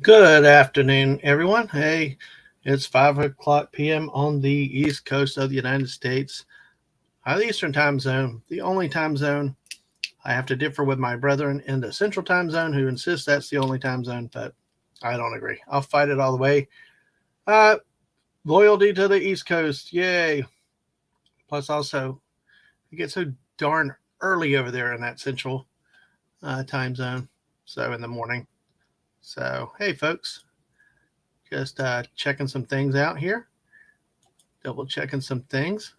Good afternoon, everyone. Hey, it's 5 o'clock p.m. on the East Coast of the United States, the Eastern time zone, the only time zone. I have to differ with my brethren in the Central time zone who insist that's the only time zone, but I don't agree. I'll fight it all the way. Uh, Loyalty to the East Coast, yay. Plus, also, it gets so darn early over there in that Central time zone, so in the morning. So, hey, folks, just checking some things out here. Double checking some things.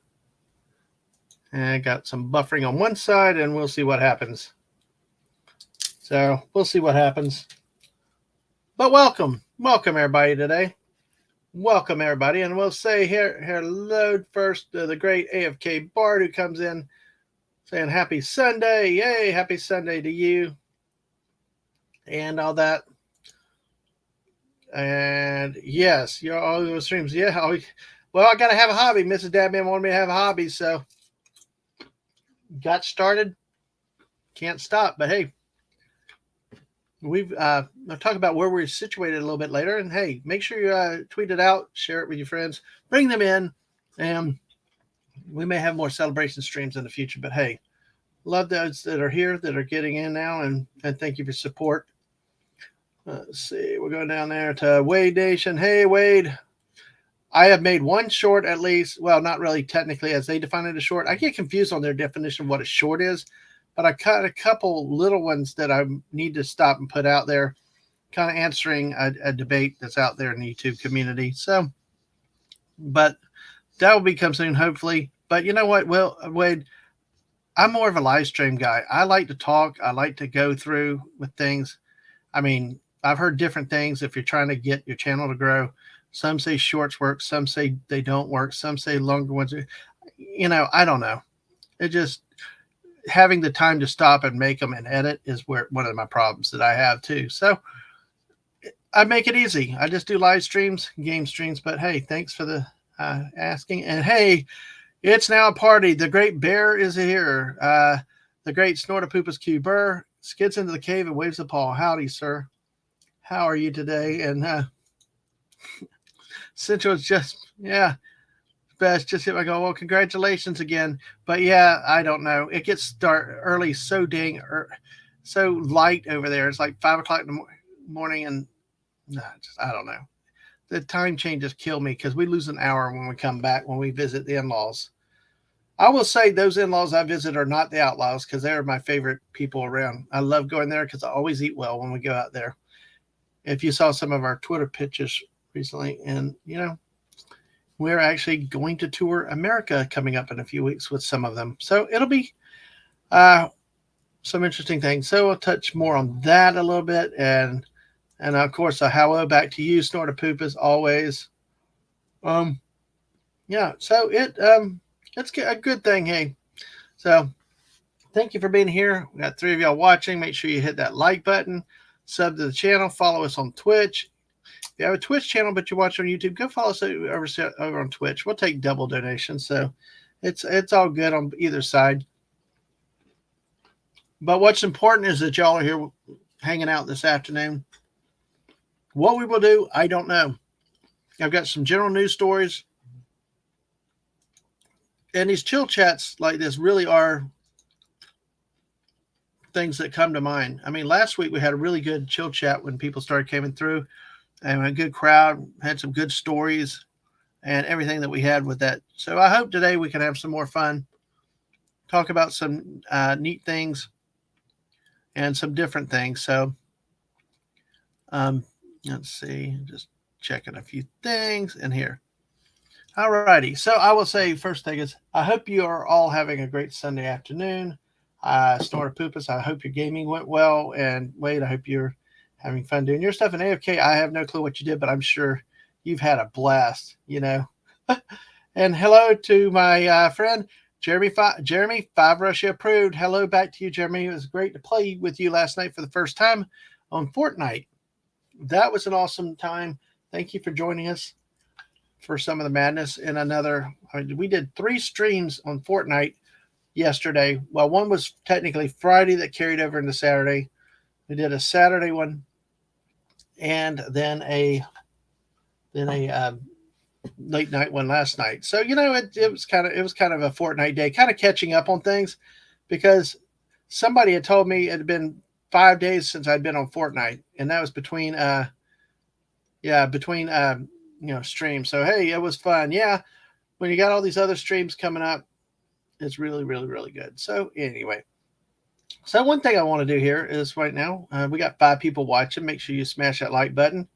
And I got some buffering on one side, and we'll see what happens. So we'll see what happens. But welcome everybody today. Welcome everybody, and we'll say hello first to the great AFK Bard who comes in saying happy Sunday, yay, happy Sunday to you, and all that. And yes, you're all those streams. Yeah, well, I gotta have a hobby. Mrs. Dadman wanted me to have a hobby, so got started. Can't stop, but hey, I'll talk about where we're situated a little bit later. And hey, make sure you tweet it out, share it with your friends, bring them in, and we may have more celebration streams in the future. But hey, love those that are here, that are getting in now, and thank you for support. Let's see, we're going down there to Wade Nation. Hey, Wade. I have made one short at least. Well, not really technically as they define it as short. I get confused on their definition of what a short is, but I cut a couple little ones that I need to stop and put out there, kind of answering a debate that's out there in the YouTube community. So, but that will become soon, hopefully. But you know what, Wade, I'm more of a live stream guy. I like to talk. I like to go through with things. I mean, I've heard different things if you're trying to get your channel to grow. Some say shorts work. Some say they don't work. Some say longer ones. I don't know. It just, having the time to stop and make them and edit is where one of my problems that I have too. So I make it easy. I just do live streams, game streams. But hey, thanks for the asking. And hey, it's now a party. The great bear is here. The great Snortapoopas Q Burr skids into the cave and waves the paw. Howdy, sir. How are you today? And Central's just, yeah, best. Just hit my go. Well, congratulations again. But yeah, I don't know. It gets start early, so dang, so light over there. It's like 5 o'clock in the morning, and I don't know. The time changes kill me because we lose an hour when we come back when we visit the in-laws. I will say those in-laws I visit are not the outlaws because they're my favorite people around. I love going there because I always eat well when we go out there. If you saw some of our Twitter pictures recently, and we're actually going to tour America coming up in a few weeks with some of them. So it'll be some interesting things. So we'll touch more on that a little bit. And of course, a hello back to you, Snortapoop, as always. Yeah, so it's a good thing, hey. So thank you for being here. We got 3 of y'all watching. Make sure you hit that like button, sub to the channel, follow us on Twitch. If you have a Twitch channel but you watch on YouTube, go follow us over on Twitch. We'll take double donations, so it's all good on either side. But what's important is that y'all are here hanging out this afternoon. What we will do, I don't know. I've got some general news stories. And these chill chats like this really are things that come to mind. I mean, last week we had a really good chill chat when people started coming through, and a good crowd, had some good stories and everything that we had with that. So I hope today we can have some more fun, talk about some neat things and some different things. So let's see, just checking a few things in here. All righty. So I will say first thing is I hope you are all having a great Sunday afternoon. Snortapoopas, I hope your gaming went well. And Wade, I hope you're having fun doing your stuff. And AFK, I have no clue what you did, but I'm sure you've had a blast, And hello to my friend, Jeremy, 5 Russia approved. Hello back to you, Jeremy. It was great to play with you last night for the first time on Fortnite. That was an awesome time. Thank you for joining us for some of the madness. And we did 3 streams on Fortnite yesterday. Well, one was technically Friday that carried over into Saturday. We did a Saturday one, and then a late night one last night. So it was kind of a fortnight day, kind of catching up on things because somebody had told me it had been 5 days since I'd been on Fortnite, and that was between streams. So hey, it was fun. Yeah, when you got all these other streams coming up, it's really really really good. So anyway, so one thing I want to do here is right now we got 5 people watching. Make sure you smash that like button.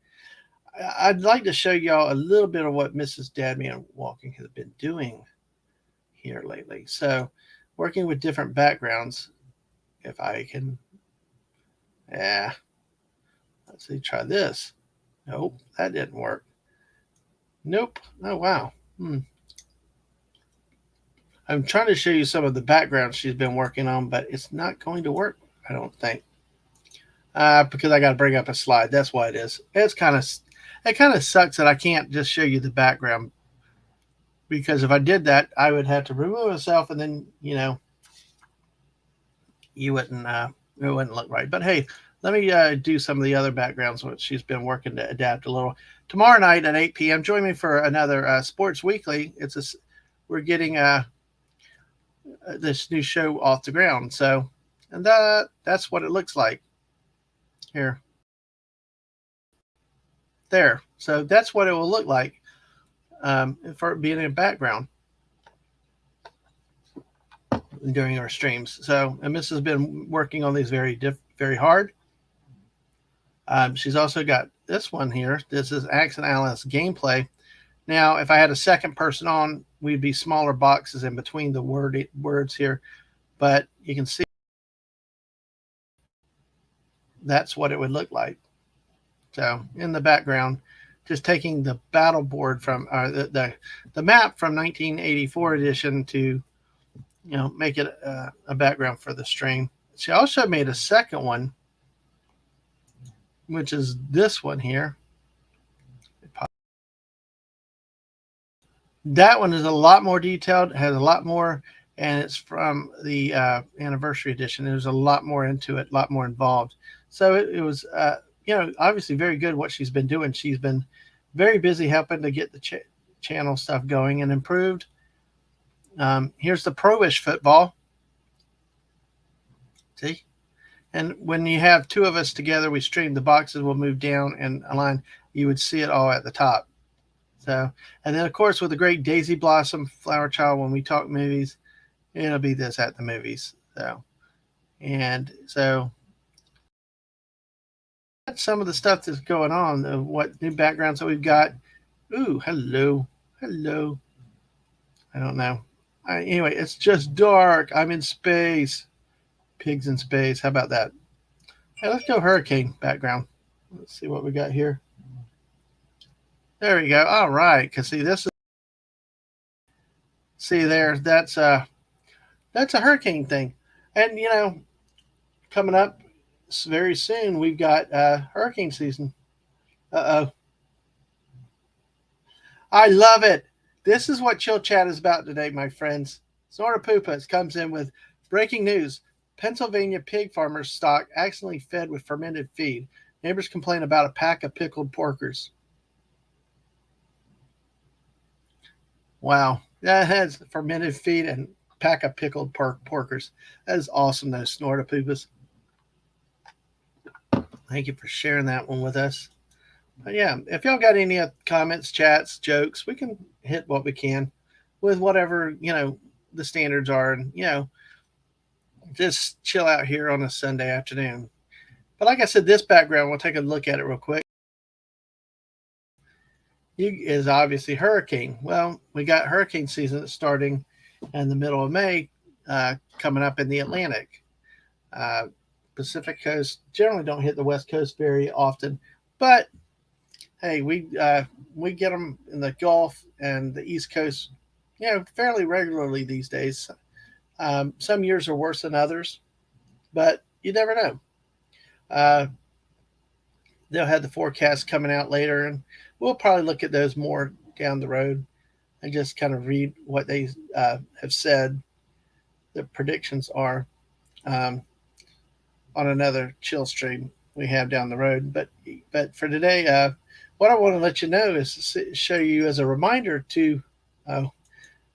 I'd like to show y'all a little bit of what Mrs. Dadman Walking has been doing here lately. So working with different backgrounds. If I can, yeah, let's see, try this. Nope, that didn't work. Nope. Oh, wow. I'm trying to show you some of the backgrounds she's been working on, but it's not going to work, I don't think. Because I got to bring up a slide. That's why it is. It kind of sucks that I can't just show you the background, because if I did that, I would have to remove myself, and then you wouldn't it wouldn't look right. But hey, let me do some of the other backgrounds which she's been working to adapt a little. Tomorrow night at 8 p.m. join me for another Sports Weekly. We're getting this new show off the ground. So, and that's what it looks like here. There. So that's what it will look like for being in the background during our streams. So, and Miss has been working on these very hard. She's also got this one here. This is Accent Alice gameplay. Now, if I had a second person on, we'd be smaller boxes in between the words here, but you can see that's what it would look like. So in the background, just taking the battle board from the map from 1984 edition to make it a background for the stream. She also made a second one, which is this one here. That one is a lot more detailed, has a lot more, and it's from the anniversary edition. There's a lot more into it, a lot more involved. So it was, obviously very good what she's been doing. She's been very busy helping to get the channel stuff going and improved. Here's the pro-ish football. See? And when you have 2 of us together, we stream, the boxes will move down and align. You would see it all at the top. So, and then of course with the great Daisy Blossom Flower Child, when we talk movies, it'll be this at the movies. So, and so that's some of the stuff that's going on. What new backgrounds that we've got. Ooh, hello. I don't know. Anyway, it's just dark. I'm in space. Pigs in space. How about that? Hey, let's go hurricane background. Let's see what we got here. There we go. All right. Because see there, that's a hurricane thing. And coming up very soon, we've got hurricane season. Uh-oh. I love it. This is what Chill Chat is about today, my friends. Snortapoopas comes in with breaking news. Pennsylvania pig farmers stock accidentally fed with fermented feed. Neighbors complain about a pack of pickled porkers. Wow. That has fermented feed and pack of pickled porkers. That is awesome, those Snortapoopas. Thank you for sharing that one with us. But yeah, if y'all got any comments, chats, jokes, we can hit what we can with whatever, the standards are. And, just chill out here on a Sunday afternoon. But like I said, this background, we'll take a look at it real quick. Is obviously hurricane. Well, we got hurricane season starting in the middle of May, coming up in the Atlantic. Pacific coast generally don't hit the West Coast very often, but hey, we get them in the Gulf and the East Coast, fairly regularly these days. Some years are worse than others, but you never know. They'll have the forecast coming out later, and we'll probably look at those more down the road and just kind of read what they have said. The predictions are on another chill stream we have down the road. But for today, what I want to let you know is show you as a reminder to. Oh,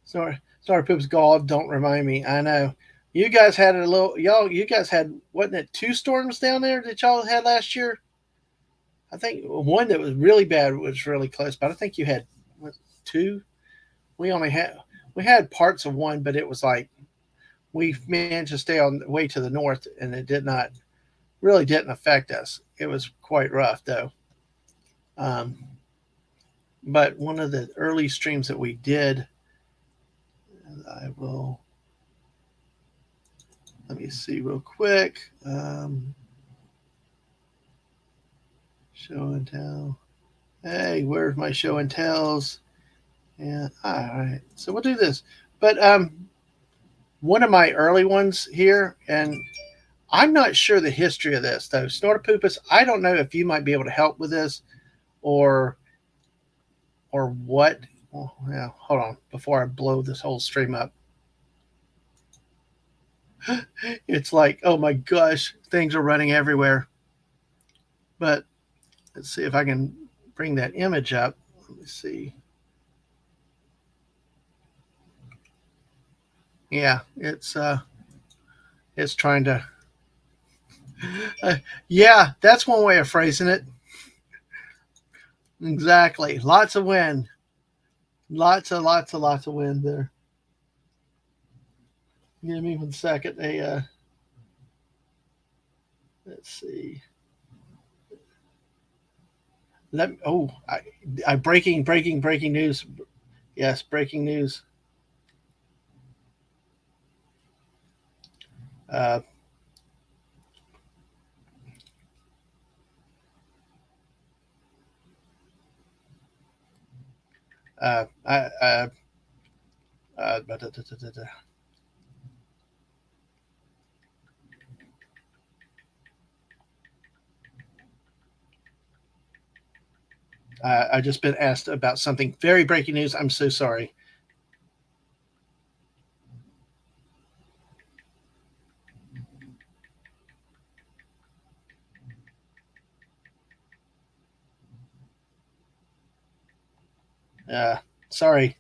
sorry, Poops God, don't remind me. I know you guys had a little y'all. You guys had wasn't it 2 storms down there that y'all had last year? I think one that was really bad was really close, but I think you had what, two. We only had we had parts of one, but it was like we managed to stay on the way to the north, and it did not really didn't affect us. It was quite rough though. Um, but one of the early streams that we did, I will let me see real quick. Show and tell. Hey, where's my show and tells? Yeah, all right. So we'll do this. But one of my early ones here, and I'm not sure the history of this though. Snortopoopus, I don't know if you might be able to help with this or what. Oh, yeah, hold on before I blow this whole stream up. It's like, oh my gosh, things are running everywhere. But let's see if I can bring that image up. Let me see. Yeah, it's trying to. Yeah, that's one way of phrasing it. Exactly. Lots of wind. Lots of wind there. Give me 1 second. Let's see. I breaking news. Yes, breaking news. Uh, uh, uh, uh, da, da, da. I just been asked about something very breaking news. I'm so sorry. Uh, Sorry.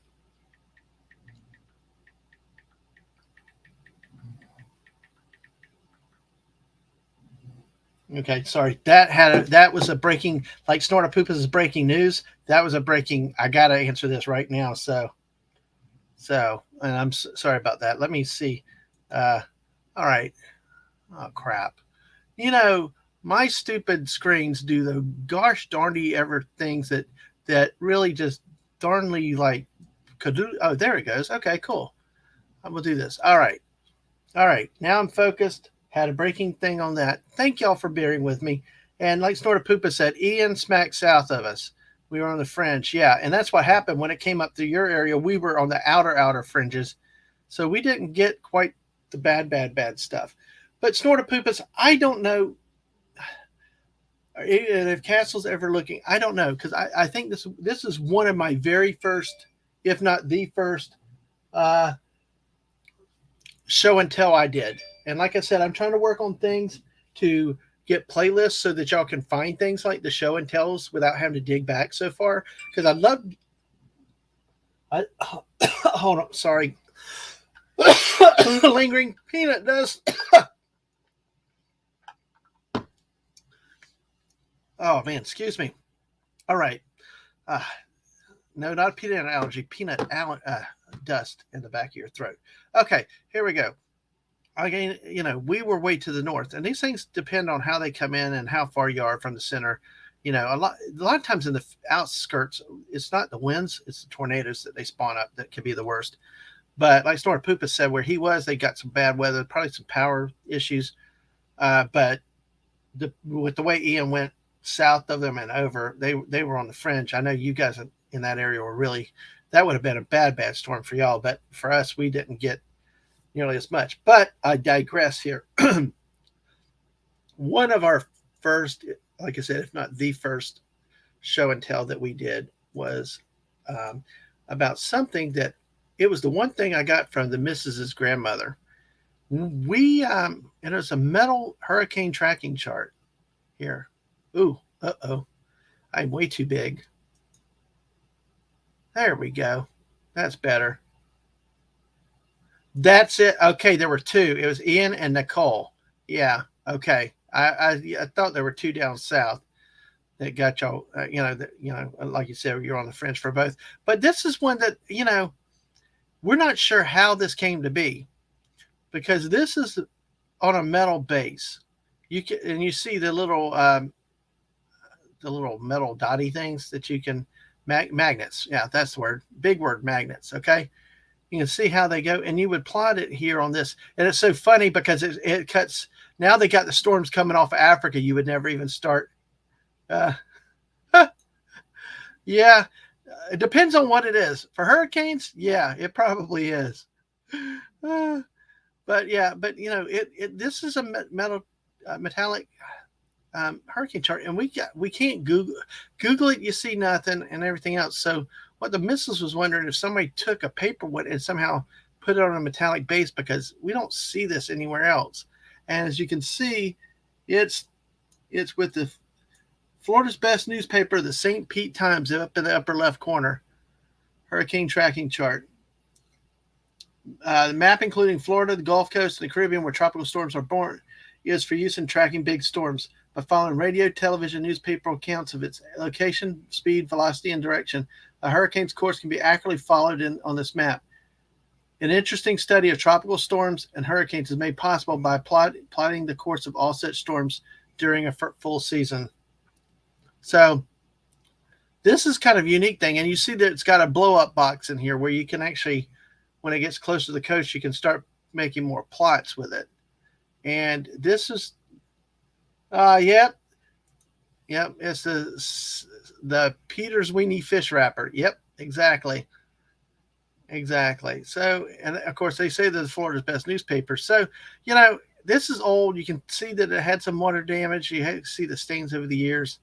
Okay, sorry. That was a breaking like Snortopoopus is breaking news. That was a breaking. I gotta answer this right now. And I'm sorry about that. Let me see. Uh, all right. Oh crap. You know, my stupid screens do the gosh darndy ever things that really just darnly like could do. Oh, there it goes. Okay, cool. I'm gonna do this. All right. All right. Now I'm focused. Had a breaking thing on that. Thank y'all for bearing with me. And like Snortopoopa said, Ian smack south of us. We were on the fringe. Yeah. And that's what happened when it came up through your area. We were on the outer fringes. So we didn't get quite the bad stuff. But Snortopoopas, I don't know if Castle's ever looking. I don't know because I think this is one of my very first, if not the first, uh, show and tell I did. And like I said, I'm trying to work on things to get playlists so that y'all can find things like the show and tells without having to dig back so far. Because I love. Hold on, sorry. Lingering peanut dust. Oh man, excuse me. All right. Uh, no, not peanut allergy. Dust in the back of your throat. Okay, here we go. Again, we were way to the north, and these things depend on how they come in and how far you are from the center. A lot of times in the outskirts, it's not the winds, it's the tornadoes that they spawn up that can be the worst. But like Snortopoopa said, where he was, they got some bad weather, probably some power issues. But with the way Ian went south of them and over, they were on the fringe. I know you guys in that area were really, that would have been a bad storm for y'all. But for us, we didn't get nearly as much. But I digress here. One of our first, like I said, if not the first show and tell that we did was about something that it was the one thing I got from the Mrs.'s grandmother. And it was a metal hurricane tracking chart. Here. Ooh, uh-oh. I'm way too big. There we go. That's better. That's it. Okay, there were two. It was Ian and Nicole. Yeah. Okay. I thought there were two down south that got y'all. Like you said, you're on the fringe for both. But this is one that we're not sure how this came to be because this is on a metal base. You see the little metal dotty things that you can magnets. Yeah, that's the word. Big word, magnets. Okay. You can see how they go, and you would plot it here on this. And it's so funny because it cuts. Now they got the storms coming off of Africa. You would never even start. Uh, yeah, it depends on what it is. For hurricanes, yeah, it probably is. But yeah, but this is a metallic hurricane chart, and we can't Google it. You see nothing and everything else. So what the missus was wondering if somebody took a paper one and somehow put it on a metallic base because we don't see this anywhere else. And as you can see, it's with the Florida's best newspaper, the St. Pete Times, up in the upper left corner. Hurricane tracking chart. The map including Florida, the Gulf Coast, and the Caribbean where tropical storms are born is for use in tracking big storms. By following radio, television, newspaper accounts of its location, speed, velocity, and direction, a hurricane's course can be accurately followed on this map. An interesting study of tropical storms and hurricanes is made possible by plotting the course of all such storms during a full season. So this is kind of a unique thing. And you see that it's got a blow-up box in here where you can actually, when it gets close to the coast, you can start making more plots with it. And this is yep. It's the Peter's Weenie fish wrapper. Yep, exactly. So, and of course, they say that it's Florida's best newspaper. So, this is old. You can see that it had some water damage. You see the stains over the years,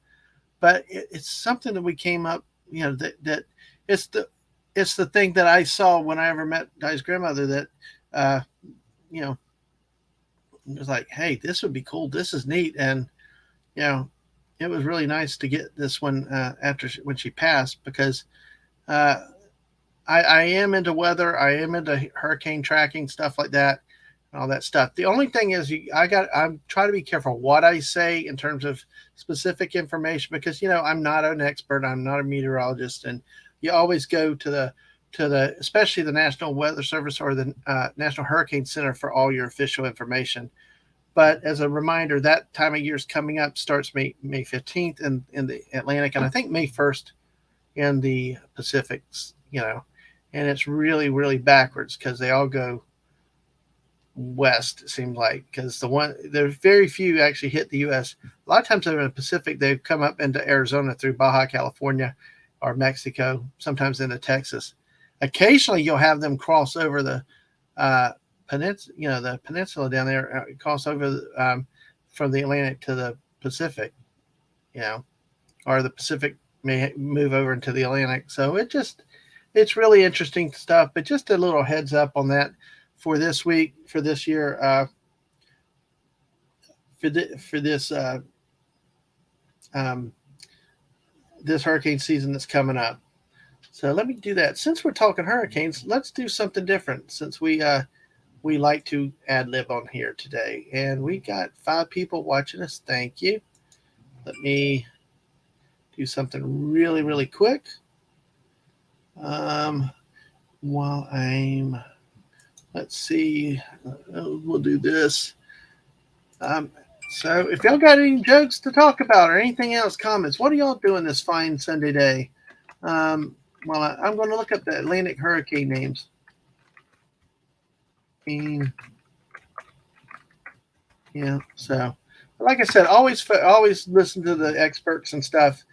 but it's something that we came up. That it's the thing that I saw when I ever met Di's grandmother. That it was like, hey, this would be cool. This is neat. And, it was really nice to get this one when she passed because I am into weather. I am into hurricane tracking, stuff like that, and all that stuff. The only thing is I'm trying to be careful what I say in terms of specific information because, I'm not an expert. I'm not a meteorologist. And you always go to the especially the National Weather Service or the National Hurricane Center for all your official information. But as a reminder, that time of year is coming up, starts May 15th in the Atlantic, and I think May 1st in the Pacifics, and it's really, really backwards because they all go west, it seems like, because there's very few actually hit the U.S. A lot of times they're in the Pacific, they've come up into Arizona through Baja California or Mexico, sometimes into Texas. Occasionally you'll have them cross over the the peninsula down there, cross over from the Atlantic to the Pacific, or the Pacific may move over into the Atlantic. So it's really interesting stuff, but just a little heads up on that for this week, for this year, for this hurricane season that's coming up. So let me do that. Since we're talking hurricanes, let's do something different since we like to ad lib on here today. And we got 5 people watching us. Thank you. Let me do something really, really quick. While let's see, we'll do this. So if y'all got any jokes to talk about or anything else, comments, what are y'all doing this fine Sunday day? I'm going to look up the Atlantic hurricane names. Yeah, so like I said, always listen to the experts and stuff.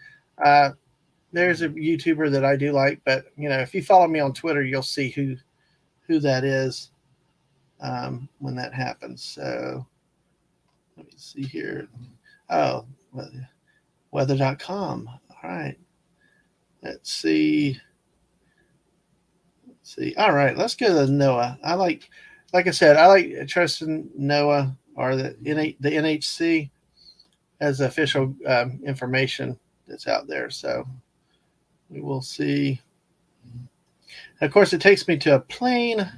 There's a YouTuber that I do like, but if you follow me on Twitter, you'll see who that is when that happens. So let me see here. Oh, weather.com. All right. Let's see. All right, let's go to NOAA. Like I said, I like trusting NOAA or the NHC. as official information that's out there. So we will see. And of course, it takes me to a plain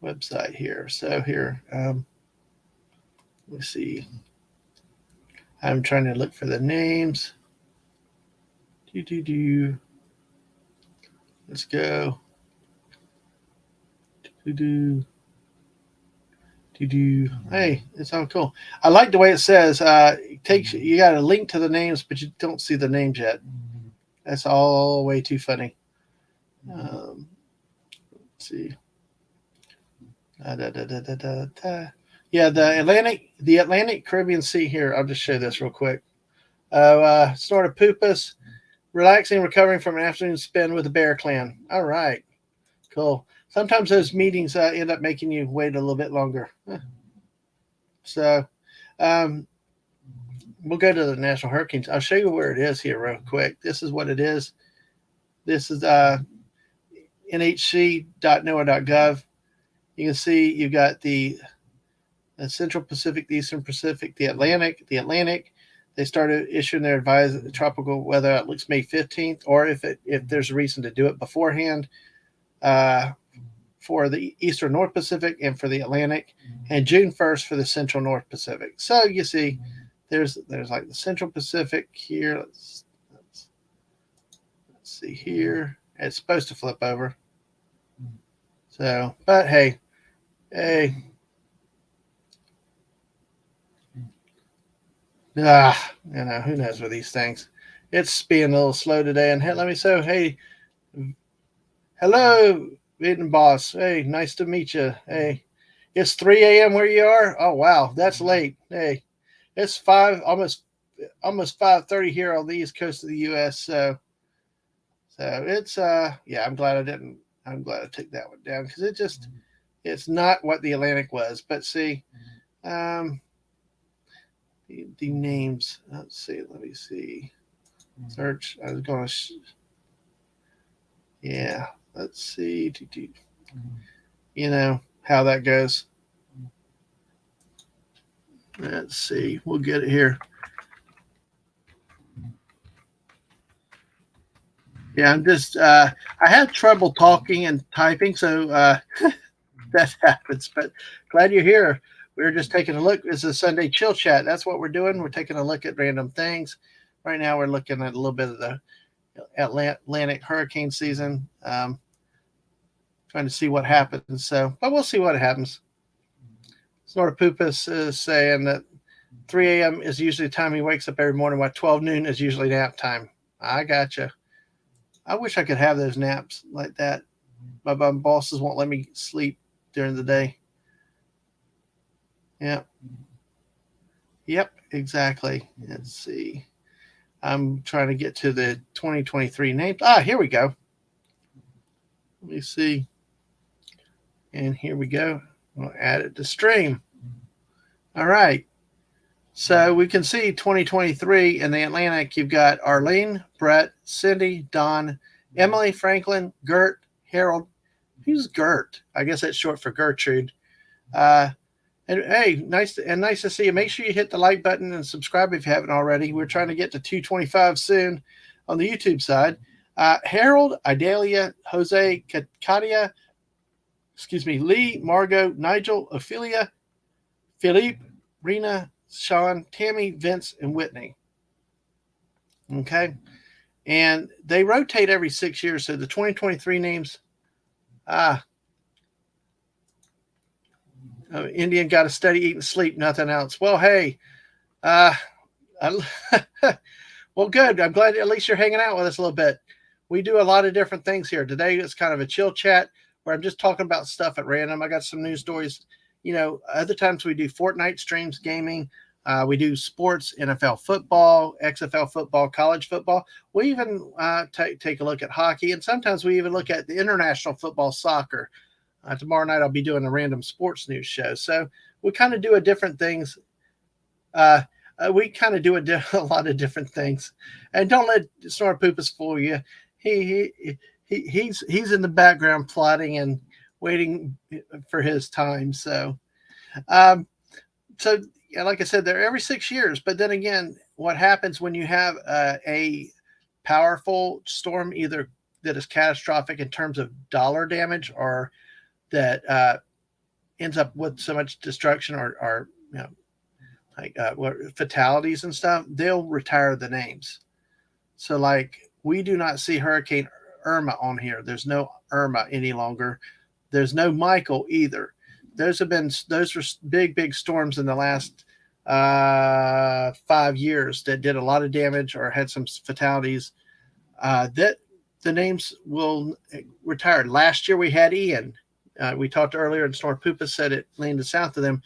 website here. So here, let's see. I'm trying to look for the names. Let's go. Hey, it's all cool. I like the way it says it takes you got a link to the names, but you don't see the names yet. That's all way too funny. Let's see. Yeah, the Atlantic Caribbean Sea here. I'll just show this real quick. Snortopoopas, relaxing, recovering from an afternoon spend with the Bear Clan. All right, cool. Sometimes those meetings end up making you wait a little bit longer. So we'll go to the National Hurricanes. I'll show you where it is here real quick. This is what it is. This is nhc.noaa.gov. You can see you've got the Central Pacific, the Eastern Pacific, the Atlantic. They started issuing their advisory tropical weather outlooks May 15th, or if there's a reason to do it beforehand, for the Eastern North Pacific and for the Atlantic, and June 1st for the Central North Pacific. So you see, there's like the Central Pacific here. Let's see here. It's supposed to flip over. So, but hey. Who knows with these things. It's being a little slow today. And let me say, hey, hello, Vietnam boss. Hey, nice to meet you. Hey, it's 3 a.m. where you are. Oh wow, that's late. Hey, it's almost 5:30 here on the east coast of the U.S. So it's I'm glad I took that one down because it's not what the Atlantic was. But see, the names. Let's see. Let me see. Search. I was going to. Yeah. Let's see. You know how that goes. Let's see. We'll get it here. Yeah, I'm just. I have trouble talking and typing, so that happens. But glad you're here. We were just taking a look. This is a Sunday chill chat. That's what we're doing. We're taking a look at random things. Right now, we're looking at a little bit of the Atlantic hurricane season. Trying to see what happens. So, but we'll see what happens. Snortopoopas is saying that 3 a.m. is usually the time he wakes up every morning, while 12 noon is usually nap time. I gotcha. I wish I could have those naps like that. But my bosses won't let me sleep during the day. Yep, exactly. Let's see. I'm trying to get to the 2023 names. Here we go. Let me see. And here we go. We'll add it to stream. All right. So we can see 2023 in the Atlantic. You've got Arlene, Brett, Cindy, Don, Emily, Franklin, Gert, Harold. Who's Gert? I guess that's short for Gertrude. And hey, nice to see you. Make sure you hit the like button and subscribe if you haven't already. We're trying to get to 225 soon on the YouTube side. Harold, Idalia, Jose, Katia, Lee, Margot, Nigel, Ophelia, Philippe, Rena, Sean, Tammy, Vince, and Whitney. Okay. And they rotate every 6 years. So the 2023 names, Indian got to study, eat, and sleep, nothing else. Well, hey, well, good. I'm glad at least you're hanging out with us a little bit. We do a lot of different things here. Today it's kind of a chill chat where I'm just talking about stuff at random. I got some news stories. Other times we do Fortnite streams, gaming. We do sports, NFL football, XFL football, college football. We even take a look at hockey, and sometimes we even look at the international football, soccer. Tomorrow night I'll be doing a random sports news show. So we kind of do different things. We kind of do a lot of different things. And don't let Snortopoopas fool you. He's in the background plotting and waiting for his time. So yeah, like I said, they're every 6 years. But then again, what happens when you have a powerful storm, either that is catastrophic in terms of dollar damage, or that ends up with so much destruction, or like fatalities and stuff, they'll retire the names. So, like, we do not see Hurricane Irma on here. There's no Irma any longer. There's no Michael either. Those were big storms in the last 5 years that did a lot of damage or had some fatalities. That the names will retire. Last year we had Ian. We talked earlier, and Snort Poopa said it landed south of them.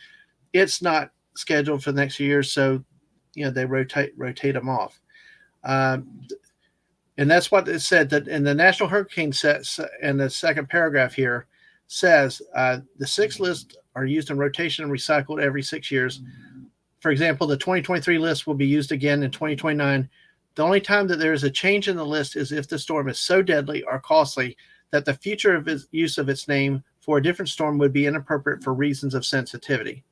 It's not scheduled for the next few years, so they rotate them off. And that's what it said, that in the National Hurricane set, in the second paragraph here, says the 6 lists are used in rotation and recycled every 6 years. For example, the 2023 list will be used again in 2029. The only time that there is a change in the list is if the storm is so deadly or costly that the future of its use of its name for a different storm would be inappropriate for reasons of sensitivity.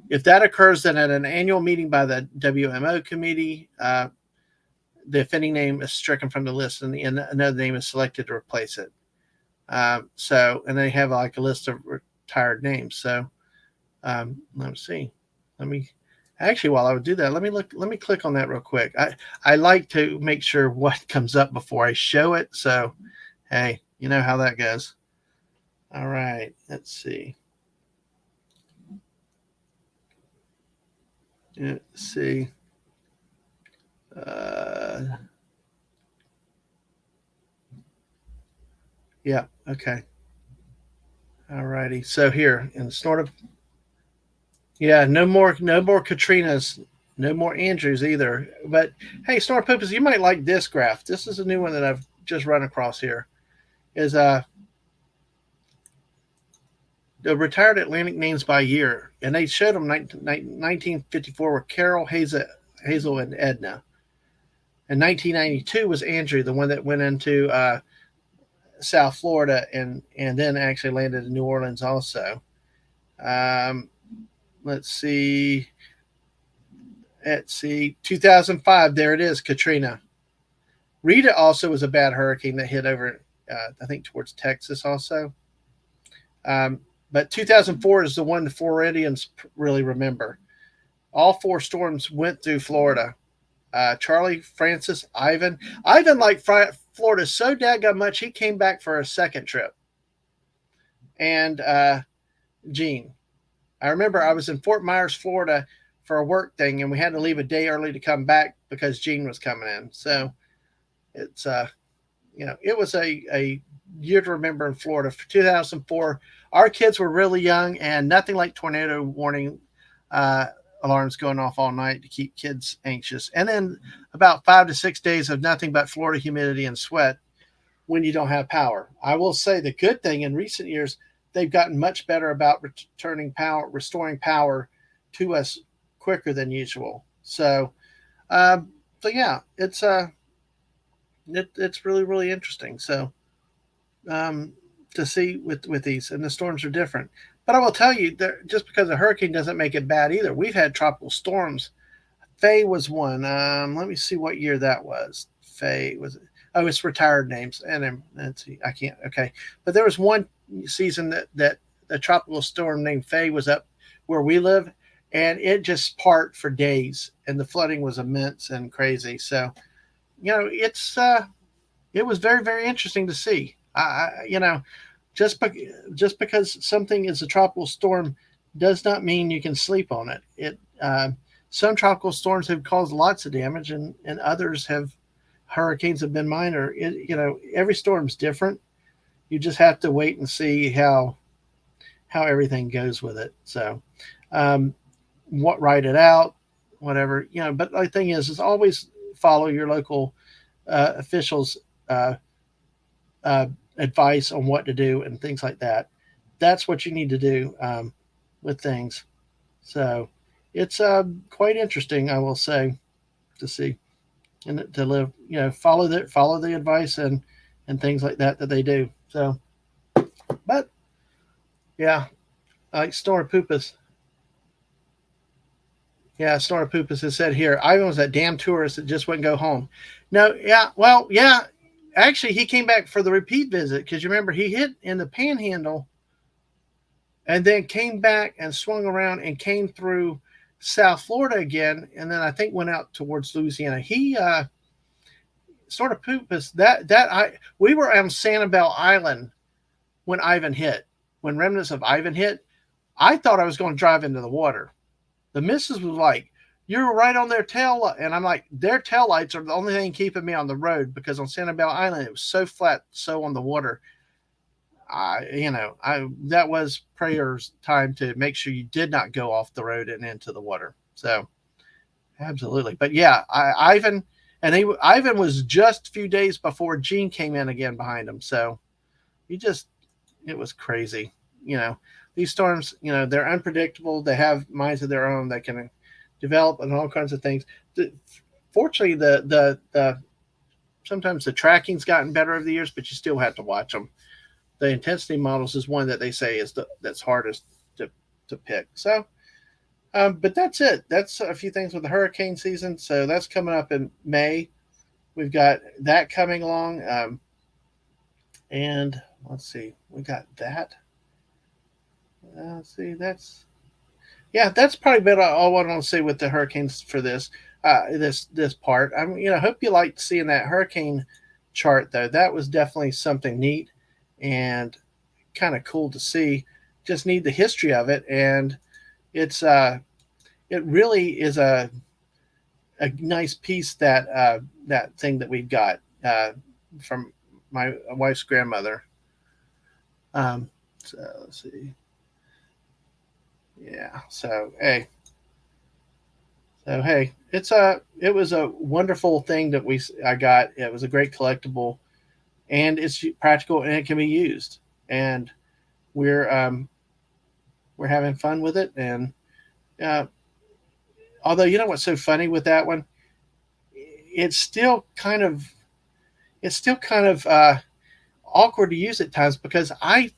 If that occurs, then at an annual meeting by the WMO committee, the offending name is stricken from the list, and another name is selected to replace it. And they have like a list of retired names. So let's see. While I would do that, let me click on that real quick. I like to make sure what comes up before I show it. So, hey, you know how that goes. All right, let's see. Let's see. Yeah, okay. All righty. So here in Snort, yeah, no more Katrinas, no more Andrews either. But hey, Snort Poopas, you might like this graph. This is a new one that I've just run across here. Is the retired Atlantic names by year, and they showed them 1954 were Carol, Hazel, and Edna. And 1992 was Andrew, the one that went into South Florida and then actually landed in New Orleans also. Let's see. 2005, there it is, Katrina. Rita also was a bad hurricane that hit over, I think, towards Texas also. But 2004 is the one the Floridians really remember. All 4 storms went through Florida. Charlie, Francis, Ivan. Ivan liked Florida so daggone much, he came back for a second trip. And Gene. I remember I was in Fort Myers, Florida for a work thing, and we had to leave a day early to come back because Gene was coming in. So it's, it was a year to remember in Florida. For 2004, our kids were really young, and nothing like tornado warning alarms going off all night to keep kids anxious. And then about 5 to 6 days of nothing but Florida humidity and sweat when you don't have power. I will say the good thing in recent years, they've gotten much better about restoring power to us quicker than usual. So yeah, it's really, really interesting. So to see with these, and the storms are different. But I will tell you, just because a hurricane doesn't make it bad either. We've had tropical storms. Faye was one. Let me see what year that was. Faye was. Oh, it's retired names. And then, let's see. I can't. Okay. But there was one season that a tropical storm named Faye was up where we live, and it just parked for days, and the flooding was immense and crazy. So, it was very, very interesting to see. Just because something is a tropical storm does not mean you can sleep on it. Some tropical storms have caused lots of damage, and others hurricanes have been minor. Every storm's different. You just have to wait and see how everything goes with it. So, write it out, whatever, But the thing is always follow your local officials' advice on what to do and things like that. That's what you need to do with things. So it's quite interesting, I will say, to see and to live, follow the advice and things like that they do. So, but yeah, like Snort Poopas. Yeah, Snorapupus has said here, Ivan was that damn tourist that just wouldn't go home. No, yeah, well, yeah. Actually, he came back for the repeat visit because you remember he hit in the Panhandle and then came back and swung around and came through South Florida again, and then I think went out towards Louisiana. He Snorapupus that I we were on Sanibel Island when Ivan hit, when remnants of Ivan hit. I thought I was going to drive into the water. The missus was like, "You're right on their tail," and I'm like, "Their tail lights are the only thing keeping me on the road because on Sanibel Island it was so flat, so on the water. I that was prayers time to make sure you did not go off the road and into the water. So absolutely, but yeah, Ivan Ivan was just a few days before Gene came in again behind him. So he just it was crazy. You know, these storms, they're unpredictable. They have minds of their own that can develop and all kinds of things. Fortunately, the sometimes the tracking's gotten better over the years, but you still have to watch them. The intensity models is one that they say is that's hardest to pick. So, but that's it. That's a few things with the hurricane season. So that's coming up in May. We've got that coming along, and let's see, we got that. Let's see, that's probably about all I want to say with the hurricanes for this part. I hope you liked seeing that hurricane chart though. That was definitely something neat and kind of cool to see. Just need the history of it, and it's it really is a nice piece that thing that we've got from my wife's grandmother. So let's see. Yeah. So hey, it was a wonderful thing that I got. It was a great collectible, and it's practical and it can be used. And we're um, we're having fun with it. And uh, although you know what's so funny with that one, it's still kind of it's still kind of awkward to use at times because I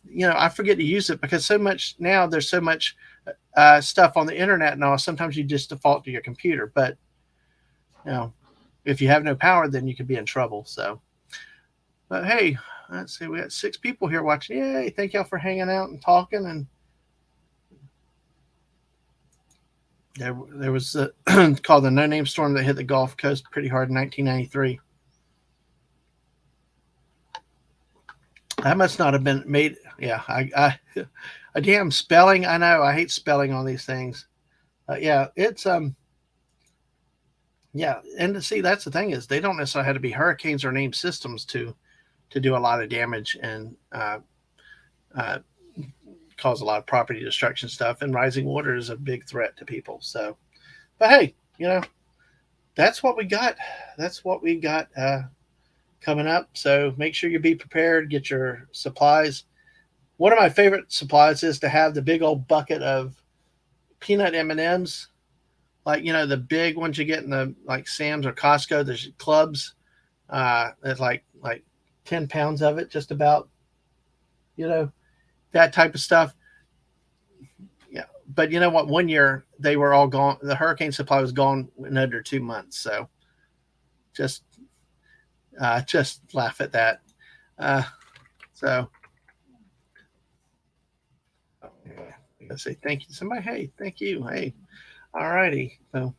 forget to use it because so much now there's so much stuff on the internet and all. Sometimes you just default to your computer, but you know if you have no power, then you could be in trouble. So, but hey, let's see, we got 6 people here watching. Yay! Thank y'all for hanging out and talking. And there was called the No Name Storm that hit the Gulf Coast pretty hard in 1993. That must not have been made. Yeah, a damn spelling. I know. I hate spelling on these things. Yeah, it's yeah, and to see that's the thing is they don't necessarily have to be hurricanes or named systems to do a lot of damage and uh, cause a lot of property destruction stuff. And rising water is a big threat to people. So, but hey, that's what we got. That's what we got coming up. So make sure you be prepared. Get your supplies. One of my favorite supplies is to have the big old bucket of peanut M&Ms, like the big ones you get in the like Sam's or Costco. There's clubs. There's like 10 pounds of it, just about. You know that type of stuff. Yeah, but you know what? One year they were all gone. The hurricane supply was gone in under 2 months. So just just laugh at that. Uh, so let's say thank you. Somebody, hey, thank you. Hey, all righty. So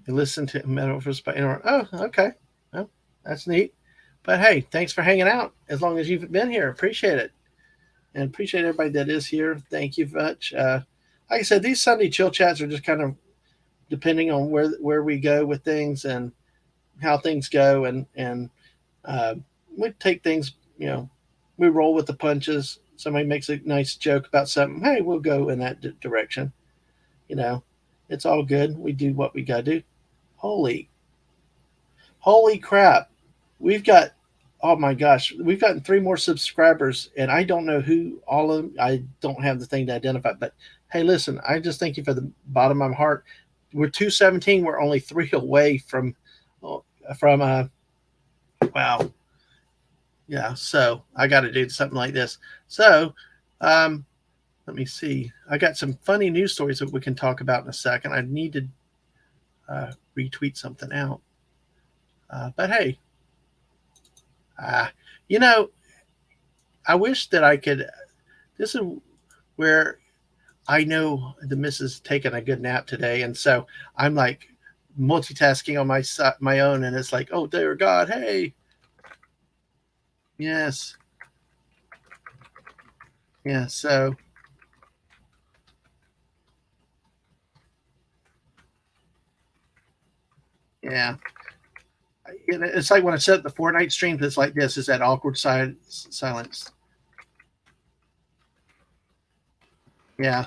you listen to Metaphors by Inter. Oh, okay. Well, that's neat. But hey, thanks for hanging out. As long as you've been here, appreciate it, and appreciate everybody that is here. Thank you much. Like I said, these Sunday chill chats are just kind of depending on where we go with things and how things go, and uh, we take things. We roll with the punches. Somebody makes a nice joke about something. Hey, we'll go in that direction. You know, it's all good. We do what we got to do. Holy, holy crap. We've got, oh my gosh, we've gotten 3 more subscribers, and I don't know who all of them. I don't have the thing to identify, but hey, listen, I just thank you for the bottom of my heart. We're 217. We're only 3 away from wow. Yeah. So I got to do something like this. So, um, let me see. I got some funny news stories that we can talk about in a second. I need to retweet something out. But hey, uh, you know, I wish that I could. This is where I know the missus taking a good nap today, and so I'm like multitasking on my own, and it's like, oh dear God, hey, yes, yeah. So yeah, it's like when I set the Fortnite stream. It's like this: is that awkward silence? Yeah,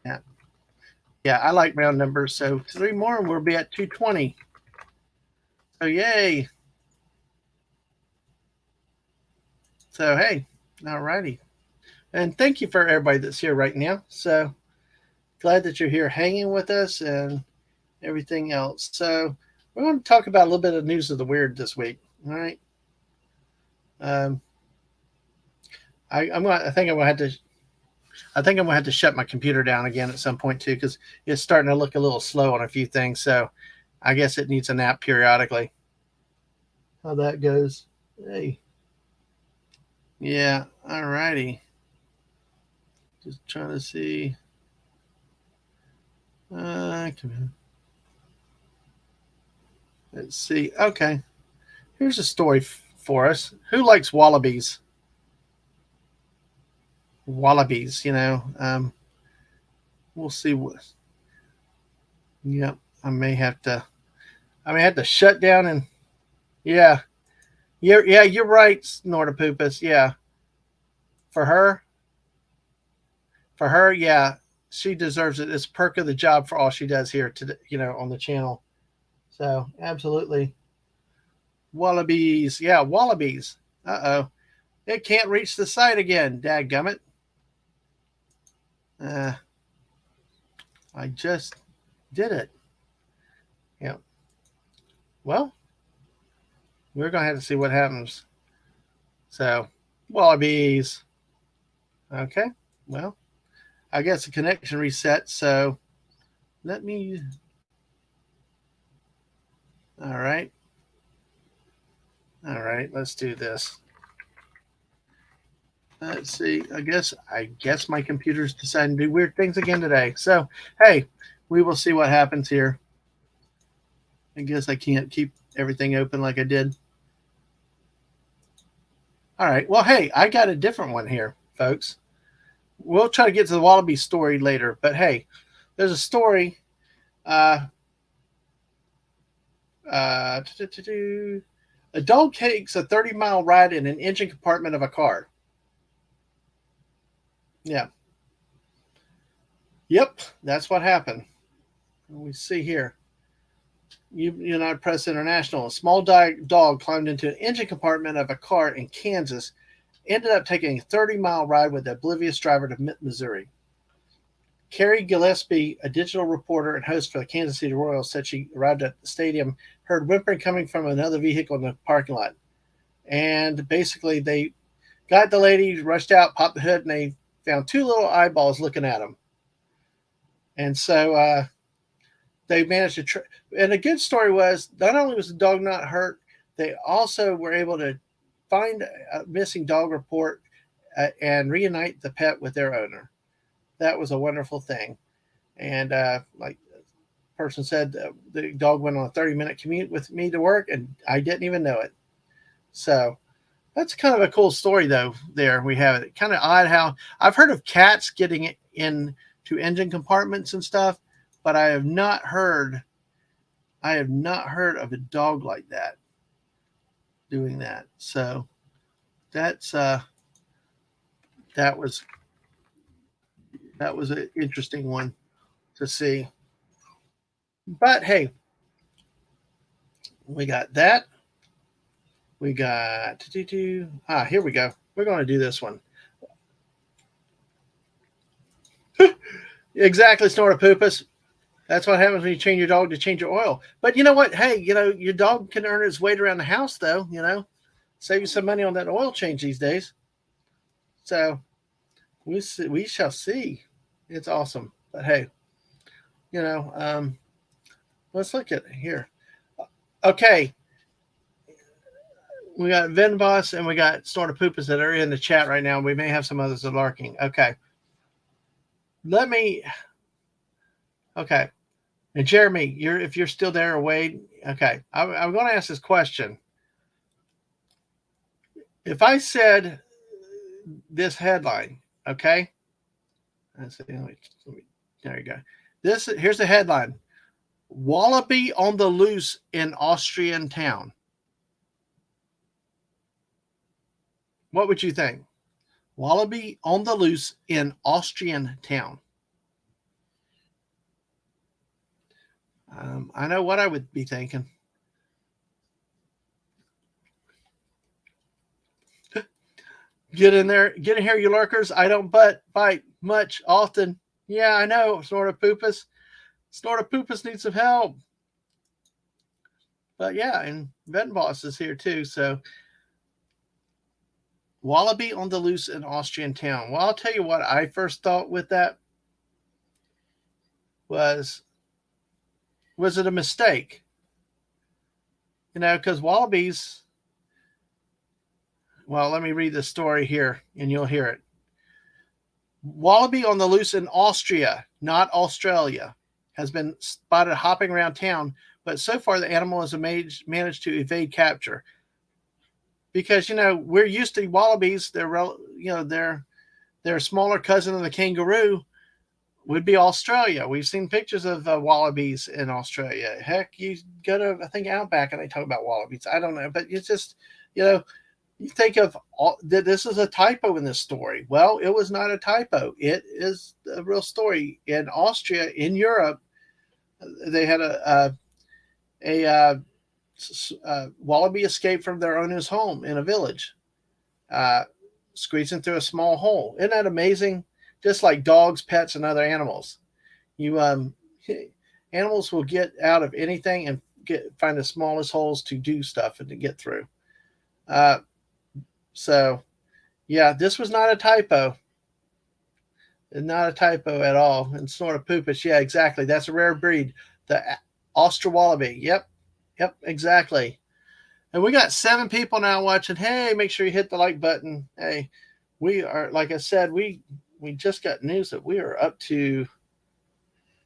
yeah, yeah. I like round numbers, so three more, and we'll be at 220. So yay! So hey, all righty, and thank you for everybody that's here right now. So glad that you're here hanging with us and everything else. So we're going to talk about a little bit of news of the weird this week. All right. Um, I think I'm gonna have to. I think I'm gonna have to shut my computer down again at some point too, because it's starting to look a little slow on a few things. So I guess it needs a nap periodically. How that goes. Hey. Yeah. All righty. Just trying to see. Let's see. Okay. Here's a story for us. Who likes wallabies? Wallabies, we'll see what. Yep, I may have to shut down and yeah, yeah, you're right, Snortopoopas. Yeah, for her, yeah, she deserves it. It's perk of the job for all she does here to on the channel. So absolutely, wallabies. Yeah, wallabies. Oh, it can't reach the site again. Dadgummit. Uh, I just did it. Yeah. Well, we're gonna have to see what happens. So, wallabies. Okay. Well, I guess the connection reset. So let me. All right. All right. Let's do this. Let's see. I guess my computer's deciding to do weird things again today. So hey, we will see what happens here. I guess I can't keep everything open like I did. All right. Well, hey, I got a different one here, folks. We'll try to get to the wallaby story later, but hey, there's a story. Uh, uh, a dog takes a 30-mile ride in an engine compartment of a car. Yeah. Yep, that's what happened. We see here. United Press International. A small dog climbed into an engine compartment of a car in Kansas, ended up taking a 30-mile ride with the oblivious driver to Missouri. Carrie Gillespie, a digital reporter and host for the Kansas City Royals, said she arrived at the stadium, heard whimpering coming from another vehicle in the parking lot. And basically, they got the lady, rushed out, popped the hood, and they found two little eyeballs looking at them. And so they managed to. And a good story was not only was the dog not hurt, they also were able to find a missing dog report and reunite the pet with their owner. That was a wonderful thing. And like the person said, the dog went on a 30-minute commute with me to work, and I didn't even know it. So that's kind of a cool story, though. There we have it. Kind of odd how I've heard of cats getting into engine compartments and stuff, but I have not heard of a dog like that doing that. So that's that was an interesting one to see. But hey, we got that. We got here we go. We're going to do this one. Exactly, Snortopoopas. That's what happens when you train your dog to change your oil. But you know what? Hey, your dog can earn its weight around the house, though. Save you some money on that oil change these days. So we shall see. It's awesome. But hey, you know, um, let's look at it here. Okay, we got Venboss and we got Snortopoopas that are in the chat right now. We may have some others that are lurking. Okay, let me. Okay, and Jeremy, if you're still there, or Wade. Okay, I'm going to ask this question. If I said this headline, okay, let's see, there you go. Here's the headline: Wallaby on the loose in Austrian town. What would you think? Wallaby on the loose in Austrian town. I know what I would be thinking. Get in there, get in here, you lurkers. I don't bite much often. Yeah, I know. Snortopoopas needs some help. But yeah, and Venboss is here too. So Wallaby on the loose in Austrian town. Well, I'll tell you what I first thought with that was it a mistake? Because wallabies. Well, let me read the story here and you'll hear it. Wallaby on the loose in Austria, not Australia, has been spotted hopping around town, but so far the animal has managed to evade capture. Because we're used to wallabies. They're their smaller cousin of the kangaroo would be Australia. We've seen pictures of wallabies in Australia. Heck, you go to I think Outback and they talk about wallabies. I don't know, but it's just you think of this is a typo in this story. Well, it was not a typo. It is a real story. In Austria, in Europe, they had a wallaby escaped from their owner's home in a village, squeezing through a small hole. Isn't that amazing? Just like dogs, pets, and other animals, animals will get out of anything and find the smallest holes to do stuff and to get through. So, yeah, this was not a typo. Not a typo at all. And Snortopoopas, yeah, exactly. That's a rare breed. The Austrawallaby. Yep, exactly. And we got 7 people now watching. Hey, make sure you hit the like button. Hey, we are, like I said, we just got news that we are up to,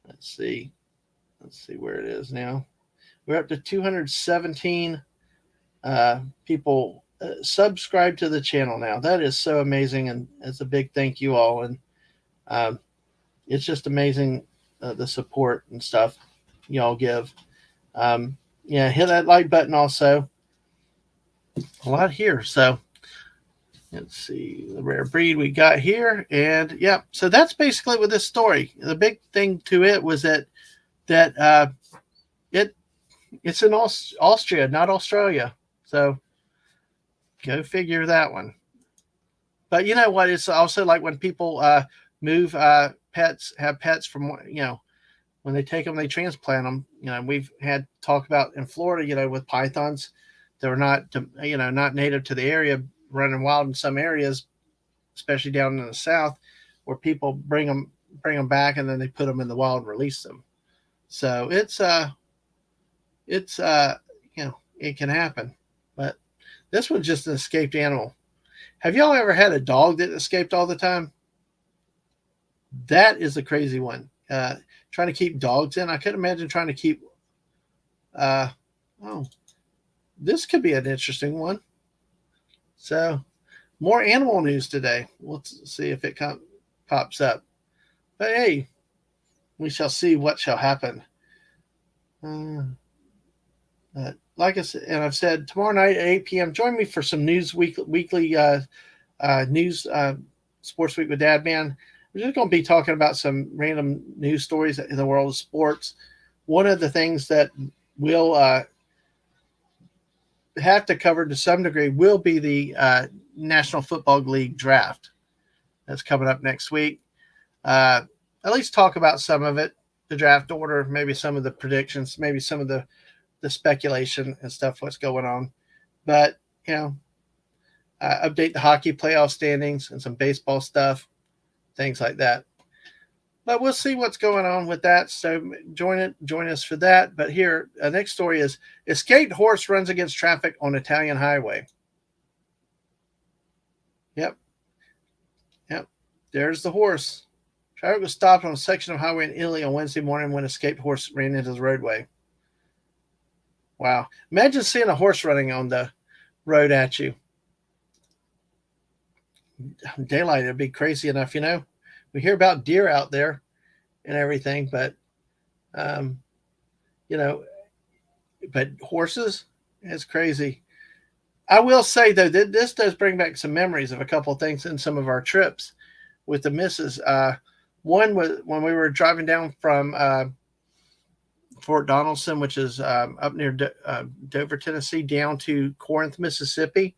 let's see where it is now. We're up to 217 people subscribe to the channel now. That is so amazing, and it's a big thank you all. And it's just amazing the support and stuff y'all give. Yeah, hit that like button also. A lot here. So let's see the rare breed we got here. And yeah, so that's basically with this story. The big thing to it was that it's in Austria, not Australia. So go figure that one. But you know what? It's also like when people move pets, have pets from, when they take them, they transplant them. We've had talk about in Florida, with pythons that are not, not native to the area, running wild in some areas, especially down in the south, where people bring them back and then they put them in the wild and release them. So it can happen. But this one's just an escaped animal. Have y'all ever had a dog that escaped all the time? That is a crazy one. Trying to keep dogs in. I couldn't imagine trying to keep. This could be an interesting one. So, more animal news today. Let's see if it pops up. But hey, we shall see what shall happen. Like I said, and I've said, tomorrow night at 8 p.m., join me for some weekly news, Sports Week with Dad Man. We're just going to be talking about some random news stories in the world of sports. One of the things that we'll have to cover to some degree will be the National Football League draft that's coming up next week. At least talk about some of it. the draft order, maybe some of the predictions, maybe some of the speculation and stuff, what's going on. But, you know, update the hockey playoff standings and some baseball stuff, things like that. But we'll see what's going on with that. So join us for that. But here, next story is escaped horse runs against traffic on Italian highway. Yep. There's the horse. Traffic was stopped on a section of highway in Italy on Wednesday morning when an escaped horse ran into the roadway. Wow. Imagine seeing a horse running on the road at you. Daylight, it'd be crazy enough, you know. We hear about deer out there and everything, but you know, but horses, it's crazy. I will say though that this does bring back some memories of a couple of things in some of our trips with the missus. One was when we were driving down from Fort Donaldson, which is up near Dover, Tennessee, down to Corinth, Mississippi.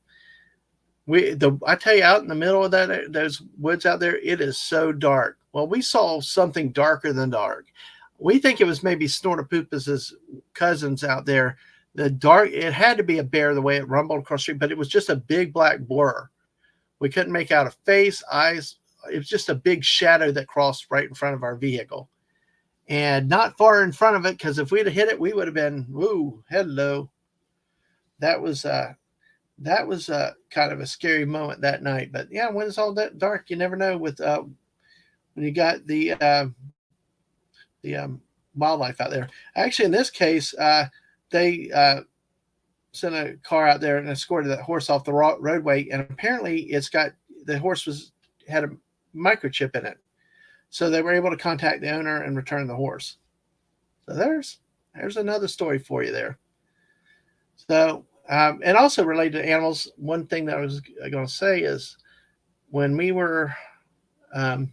I tell you, out in the middle of those woods out there, it is so dark. Well, we saw something darker than dark. We think it was maybe Snortopoopas' cousins out there. It had to be a bear the way it rumbled across the street, but it was just a big black blur. We couldn't make out a face, eyes. It was just a big shadow that crossed right in front of our vehicle. And not far in front of it, because if we'd have hit it, we would have been, woo, hello. That was kind of a scary moment that night. But yeah, when it's all that dark, you never know with when you got the wildlife out there. Actually, in this case, they sent a car out there and escorted that horse off the roadway. And apparently the horse had a microchip in it. So they were able to contact the owner and return the horse. So there's another story for you there. So, and also related to animals, one thing that I was going to say is when we were, I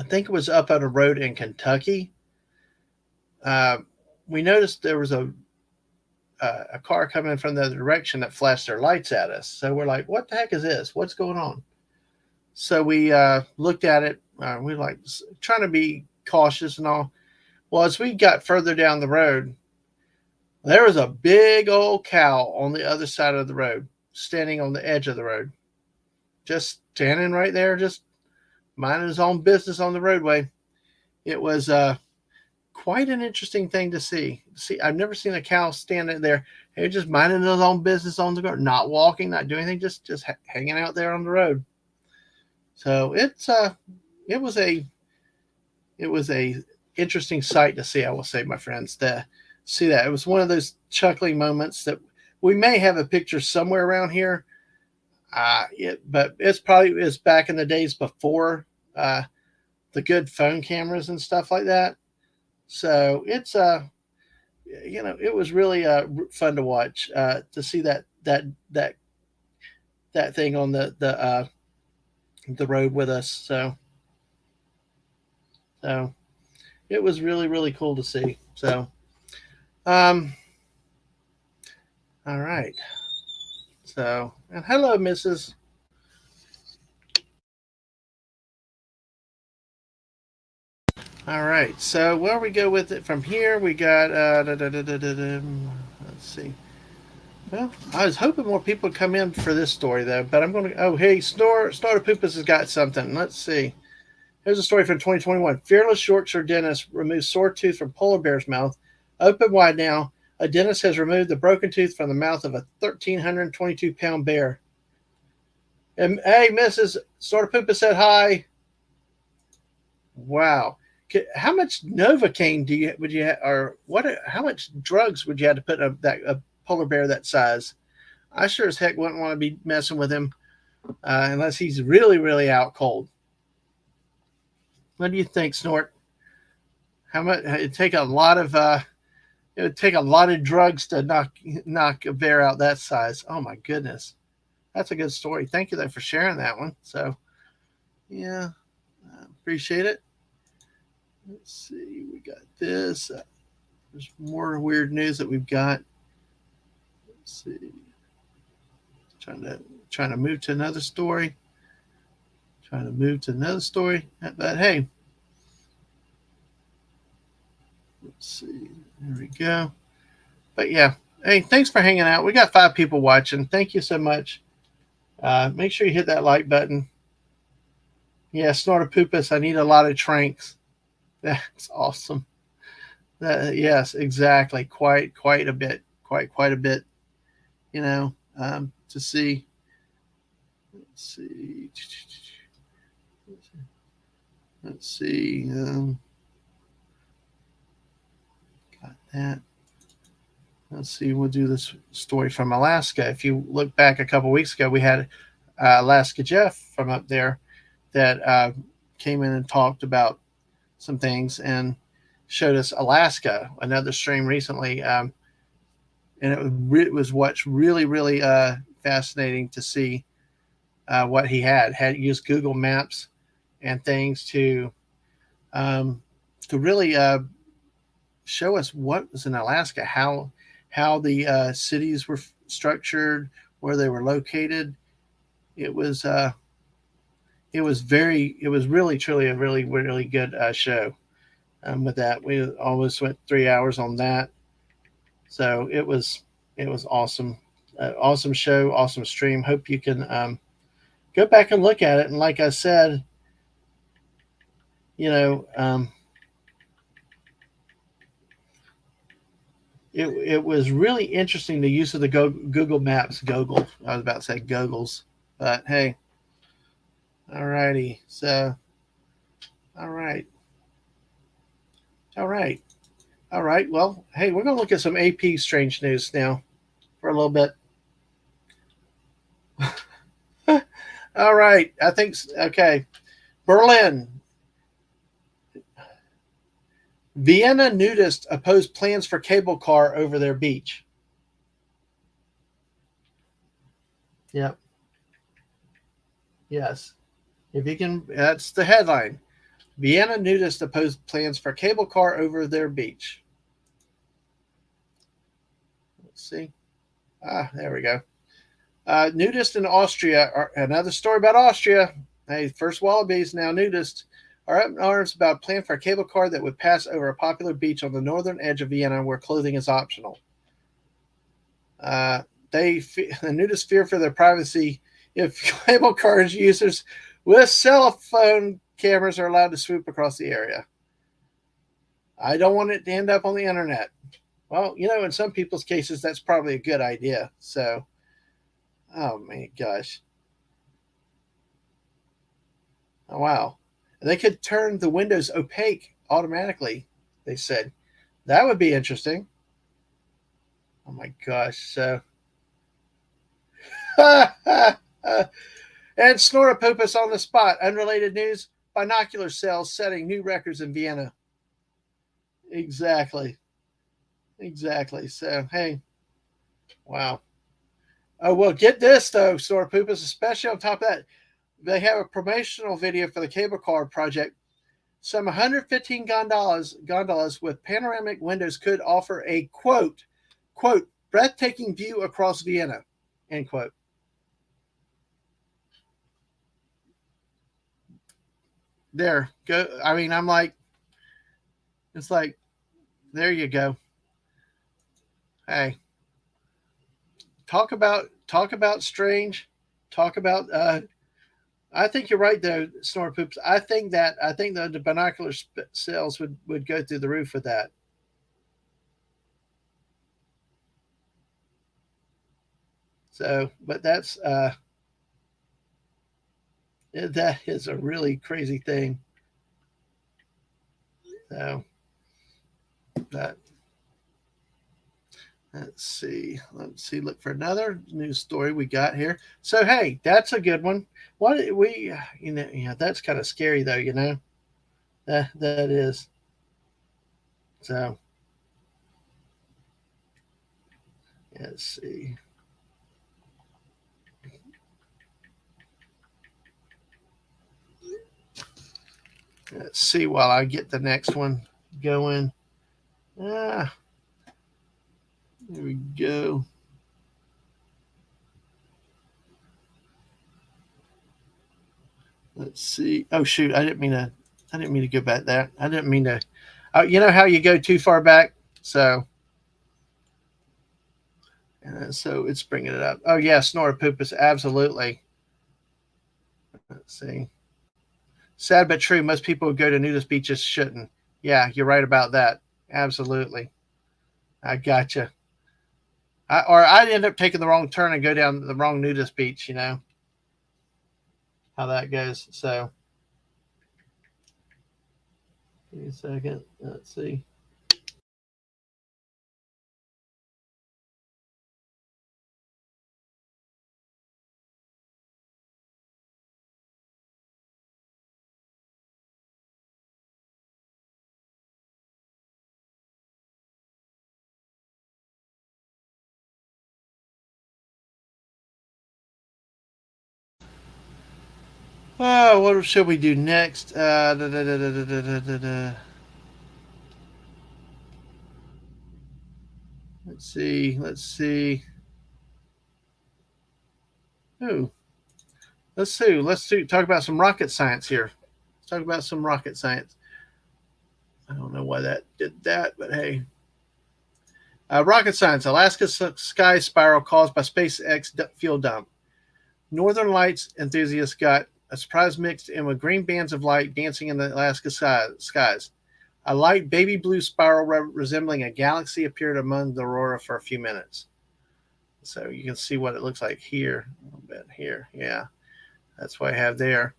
think it was up on a road in Kentucky, we noticed there was a car coming from the other direction that flashed their lights at us. So we're like, what the heck is this? What's going on? So we looked at it. We were like trying to be cautious and all. Well, as we got further down the road, there was a big old cow on the other side of the road, standing on the edge of the road, just standing right there, just minding his own business on the roadway. It was quite an interesting thing to see. I've never seen a cow standing there. He was just minding his own business on the road, not walking, not doing anything, just hanging out there on the road. So it was a interesting sight to see, I will say, my friends, to see that. It was one of those chuckling moments that we may have a picture somewhere around here. But it's back in the days before the good phone cameras and stuff like that. So it's it was really fun to watch, to see that thing on the road with us. So it was really, really cool to see. So, all right. So, and hello, Mrs. All right. So where we go with it from here, we got, let's see. Well, I was hoping more people would come in for this story, though, but I'm going to, oh, hey, Snortopoopas has got something. Let's see. Here's a story from 2021. Fearless Yorkshire dentist removes sore tooth from polar bear's mouth. Open wide now. A dentist has removed the broken tooth from the mouth of a 1,322-pound bear. And hey, Mrs. Snortopoopas said hi. Wow. How much Novocaine would you have, or what? How much drugs would you have to put in a polar bear that size? I sure as heck wouldn't want to be messing with him unless he's really, really out cold. What do you think, Snort? How much? It'd take a lot of drugs to knock a bear out that size. Oh my goodness, that's a good story. Thank you though for sharing that one. So, yeah, I appreciate it. Let's see, we got this. There's more weird news that we've got. Let's see. Trying to move to another story. But hey, Let's see. There we go. But yeah, hey, thanks for hanging out. We got 5 people watching. Thank you so much. Make sure you hit that like button. Yeah, Snortopoopas. I need a lot of tranks. That's awesome. Yes, exactly. Quite a bit. Quite a bit. You know, to see. Let's see. Let's see. Got that. Let's see. We'll do this story from Alaska. If you look back a couple weeks ago, we had Alaska Jeff from up there that came in and talked about some things and showed us Alaska, another stream recently. And it was what's really fascinating to see what he had used Google Maps and things um, to really show us what was in Alaska, how the cities were structured, where they were located. It was it was really truly a really good show. With that, we almost went 3 hours on that, so it was awesome, awesome show, awesome stream. Hope you can go back and look at it. And like I said, you know, it was really interesting the use of the Google Maps. Google, I was about to say Googles, but hey, all righty. So, all right, all right, all right. Well, hey, we're gonna look at some AP strange news now for a little bit. All right, I think okay. Berlin, Vienna nudists oppose plans for cable car over their beach. Yep. Yes. If you can, that's the headline. Vienna nudists oppose plans for cable car over their beach. Let's see. There we go. Nudists in Austria, another story about Austria. Hey, first wallabies, now nudists, are up in arms about a plan for a cable car that would pass over a popular beach on the northern edge of Vienna where clothing is optional. The nudists fear for their privacy if cable cars users with cell phone cameras are allowed to swoop across the area. I don't want it to end up on the internet. Well, in some people's cases, that's probably a good idea. So, oh my gosh. Oh, wow. They could turn the windows opaque automatically, they said. That would be interesting. Oh my gosh. So, and Snortopopus on the spot. Unrelated news, binocular sales setting new records in Vienna. Exactly. Exactly. So, hey, wow. Oh, well, get this, though, Snortopopus, especially on top of that. They have a promotional video for the cable car project. Some 115 gondolas with panoramic windows could offer a quote, breathtaking view across Vienna, end quote. There, go. I mean, I'm like, it's like, there you go. Hey, talk about strange. Talk about. I think you're right though, Snore Poops. I think the binocular sales would go through the roof with that. So, but that is a really crazy thing. So that let's see, look for another news story we got here. So hey, that's a good one. What we yeah, that's kind of scary though. That is. So let's see. Let's see while I get the next one going. Ah, there we go. Let's see. Oh shoot, I didn't mean to go back there. I didn't mean to. You know how you go too far back? So it's bringing it up. Oh, yeah, Snortopoopas, absolutely. Let's see. Sad but true. Most people who go to nudist beaches shouldn't. Yeah, you're right about that. Absolutely. I gotcha. Or I'd end up taking the wrong turn and go down the wrong nudist beach, how that goes. So, give me a second. Let's see. Oh, what should we do next? Let's see. Let's see. Oh, let's see. Talk about some rocket science here. Let's talk about some rocket science. I don't know why that did that, but hey. Rocket science. Alaska sky spiral caused by SpaceX fuel dump. Northern Lights enthusiasts got a surprise mixed in with green bands of light dancing in the Alaska skies. A light baby blue spiral resembling a galaxy appeared among the aurora for a few minutes. So you can see what it looks like here, a little bit here. Yeah, that's what I have there.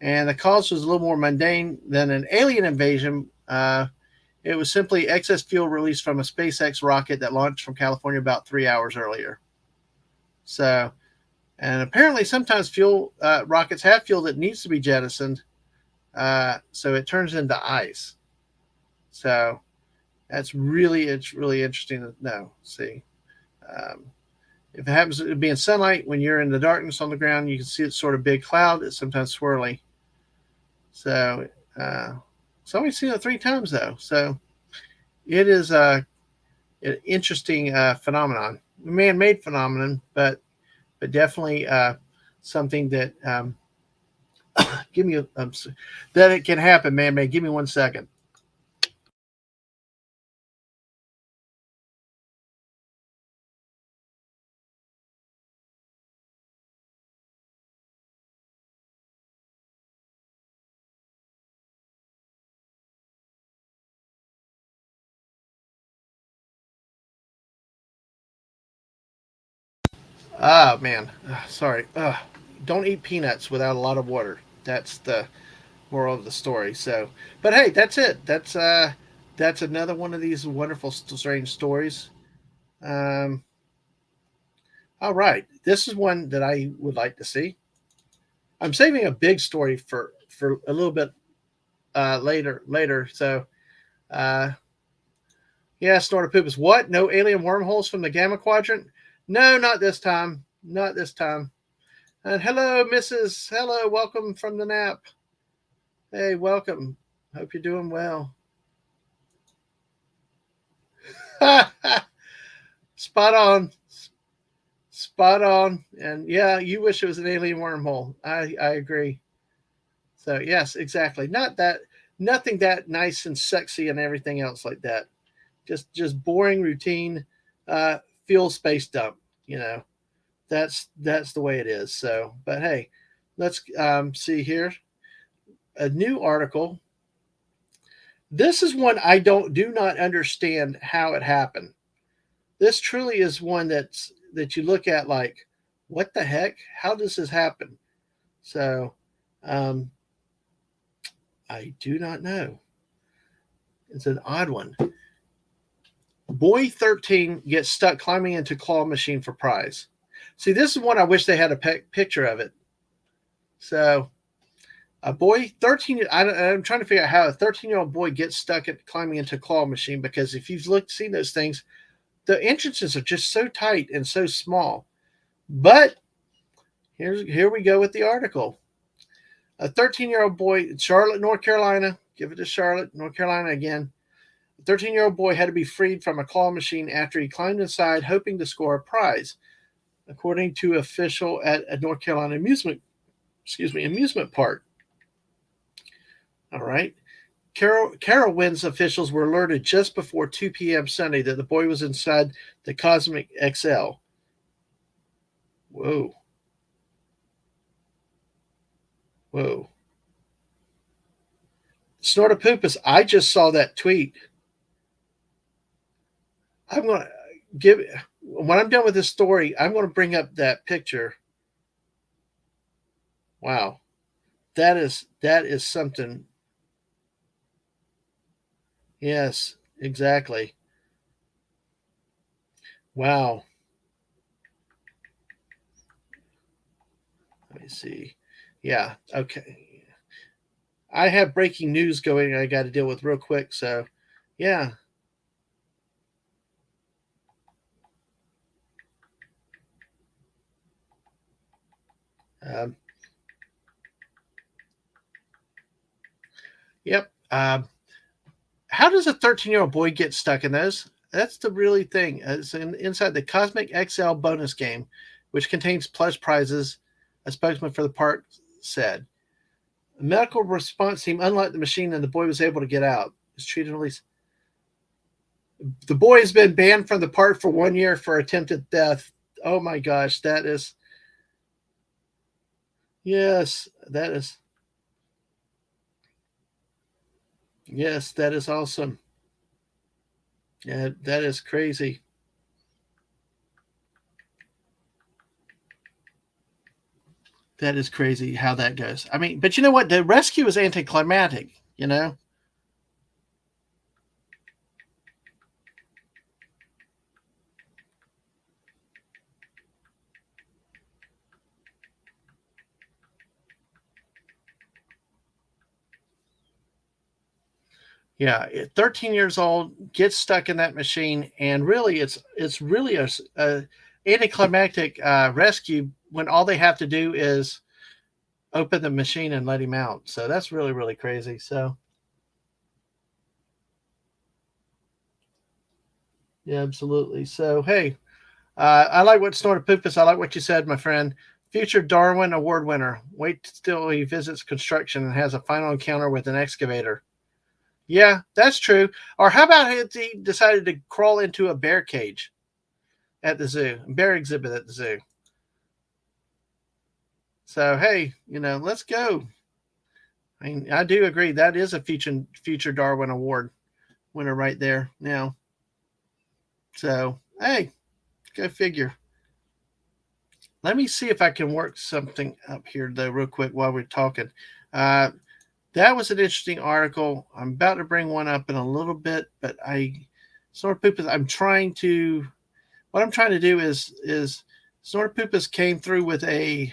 And the cause was a little more mundane than an alien invasion. It was simply excess fuel released from a SpaceX rocket that launched from California about 3 hours earlier. So, and apparently sometimes rockets have fuel that needs to be jettisoned, so it turns into ice. So it's really interesting to know. See, um, if it happens to be in sunlight, when you're in the darkness on the ground, you can see it's sort of big cloud. It's sometimes swirly. So it's only seen it 3 times though. So it is an interesting phenomenon, man-made phenomenon, but definitely something that give me that it can happen, man-made. Give me 1 second. Ah, man. Sorry. Don't eat peanuts without a lot of water. That's the moral of the story. So, but hey, that's it. That's another one of these wonderful, strange stories. Um, all right, this is one that I would like to see. I'm saving a big story for a little bit later. So, uh, yeah, Snorter Poop is what? No alien wormholes from the Gamma Quadrant? No, not this time. Not this time. And hello, Mrs. Hello, welcome from the nap. Hey, welcome. Hope you're doing well. Spot on. Spot on. And yeah, you wish it was an alien wormhole. I agree. So yes, exactly. Nothing that nice and sexy and everything else like that. Just boring routine fuel space dump, you know. That's the way it is. So, but hey, let's see here. A new article. This is one I do not understand how it happened. This truly is one that you look at like, what the heck? How does this happen? So, um, I do not know. It's an odd one. Boy 13 gets stuck climbing into claw machine for prize. See, this is one I wish they had a picture of it. So, a boy 13, I'm trying to figure out how a 13-year-old boy gets stuck at climbing into a claw machine, because if you've seen those things, the entrances are just so tight and so small. But here we go with the article. A 13-year-old boy, Charlotte, North Carolina, give it to Charlotte, North Carolina again. A 13-year-old boy had to be freed from a claw machine after he climbed inside hoping to score a prize, according to official at a North Carolina amusement park. All right. Carowinds officials were alerted just before 2 p.m. Sunday that the boy was inside the Cosmic XL. Whoa. Whoa. Snortopoopus, I just saw that tweet. I'm going to give, when I'm done with this story, I'm going to bring up that picture. Wow. That is something. Yes, exactly. Wow. Let me see. Yeah. Okay. I have breaking news going I got to deal with real quick. So, yeah. Um, yep. How does a 13-year-old boy get stuck in those? That's the really thing. It's inside the Cosmic XL bonus game, which contains plush prizes, a spokesman for the park said. The medical response seemed unlike the machine, and the boy was able to get out. His treated release. The boy has been banned from the park for 1 year for attempted theft. Oh my gosh, that is. Yes, that is. Yes, that is awesome. Yeah, that is crazy. That is crazy how that goes. I mean, but you know what? The rescue is anticlimactic, you know? Yeah, 13 years old, gets stuck in that machine, and really, it's really a anticlimactic rescue when all they have to do is open the machine and let him out. So that's really really crazy. So yeah, absolutely. So hey, I like what Snortopoopus. I like what you said, my friend. Future Darwin Award winner. Wait till he visits construction and has a final encounter with an excavator. Yeah, that's true. Or how about if he decided to crawl into a bear cage at the zoo, bear exhibit at the zoo? So hey, let's go. I mean, I do agree that is a future Darwin Award winner right there. Now, so hey, go figure. Let me see if I can work something up here though, real quick while we're talking. Uh, that was an interesting article. I'm about to bring one up in a little bit, but Snortopoopus. What I'm trying to do is Snortopoopus came through with a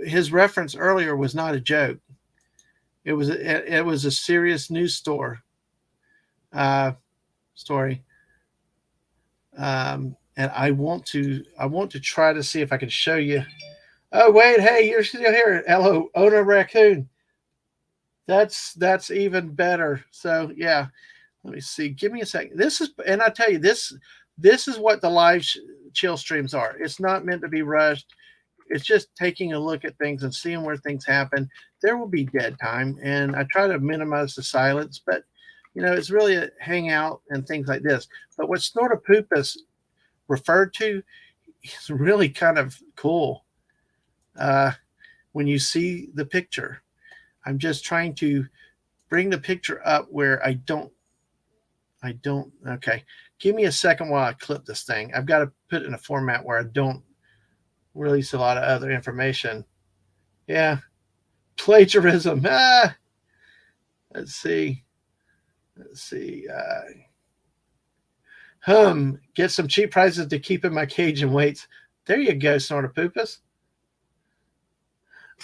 his reference earlier was not a joke. It was a serious news uh, story. And I want to try to see if I can show you. Oh wait, hey, you're still here. Hello, owner raccoon. That's even better. So yeah, let me see. Give me a second. And I tell you this is what the live chill streams are. It's not meant to be rushed. It's just taking a look at things and seeing where things happen. There will be dead time, and I try to minimize the silence, but it's really a hangout and things like this. But what Snortopoopus referred to is really kind of cool. Uh, when you see the picture, I'm just trying to bring the picture up where I don't. Okay, give me a second while I clip this thing. I've got to put it in a format where I don't release a lot of other information. Yeah, plagiarism. Let's see. Let's see. Get some cheap prizes to keep in my cage and weights. There you go, Snortopoopus.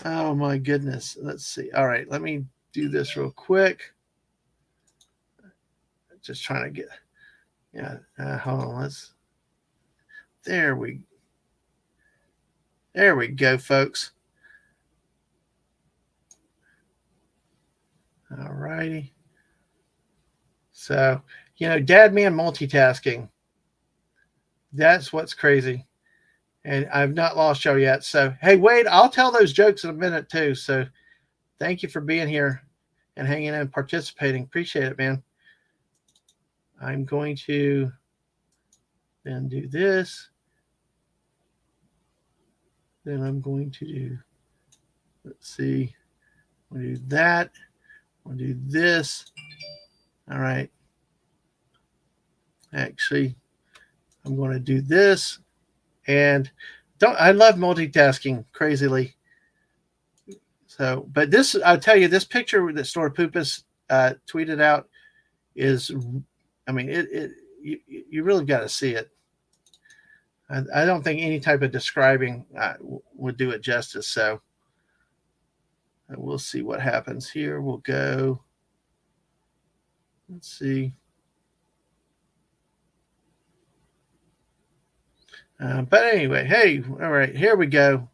Oh my goodness. Let's see. All right, let me do this real quick. Just trying to get. Yeah. Hold on. There we. There we go, folks. All righty. So, dad man multitasking. That's what's crazy. And I've not lost y'all yet. So, hey, Wade, I'll tell those jokes in a minute too. So, Thank you for being here and hanging in and participating. Appreciate it, man. I'm going to then do this. Then I'm going to do, let's see, I'll do that. I'll do this. All right. Actually, I'm going to do this. And I love multitasking crazily. So, but this, I'll tell you, this picture that Snorapupus tweeted out is, I mean, you really got to see it. I don't think any type of describing would do it justice. So we'll see what happens here. We'll go. Let's see. But anyway, hey, all right, here we go.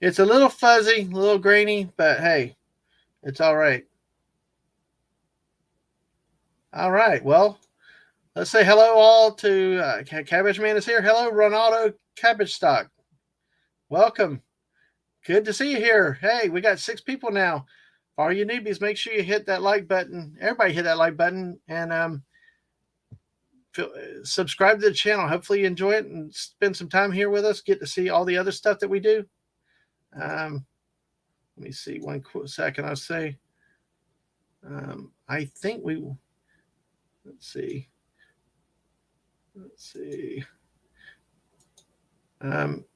It's a little fuzzy, a little grainy, but hey, it's all right. All right, well, let's say hello all to Cabbage Man is here. Hello, Ronaldo Cabbage Stock. Welcome. Good to see you here. Hey, we got 6 people now. For all you newbies, make sure you hit that like button. Everybody hit that like button and subscribe to the channel. Hopefully you enjoy it and spend some time here with us. Get to see all the other stuff that we do. Let me see 1 second. I'll say, I think let's see.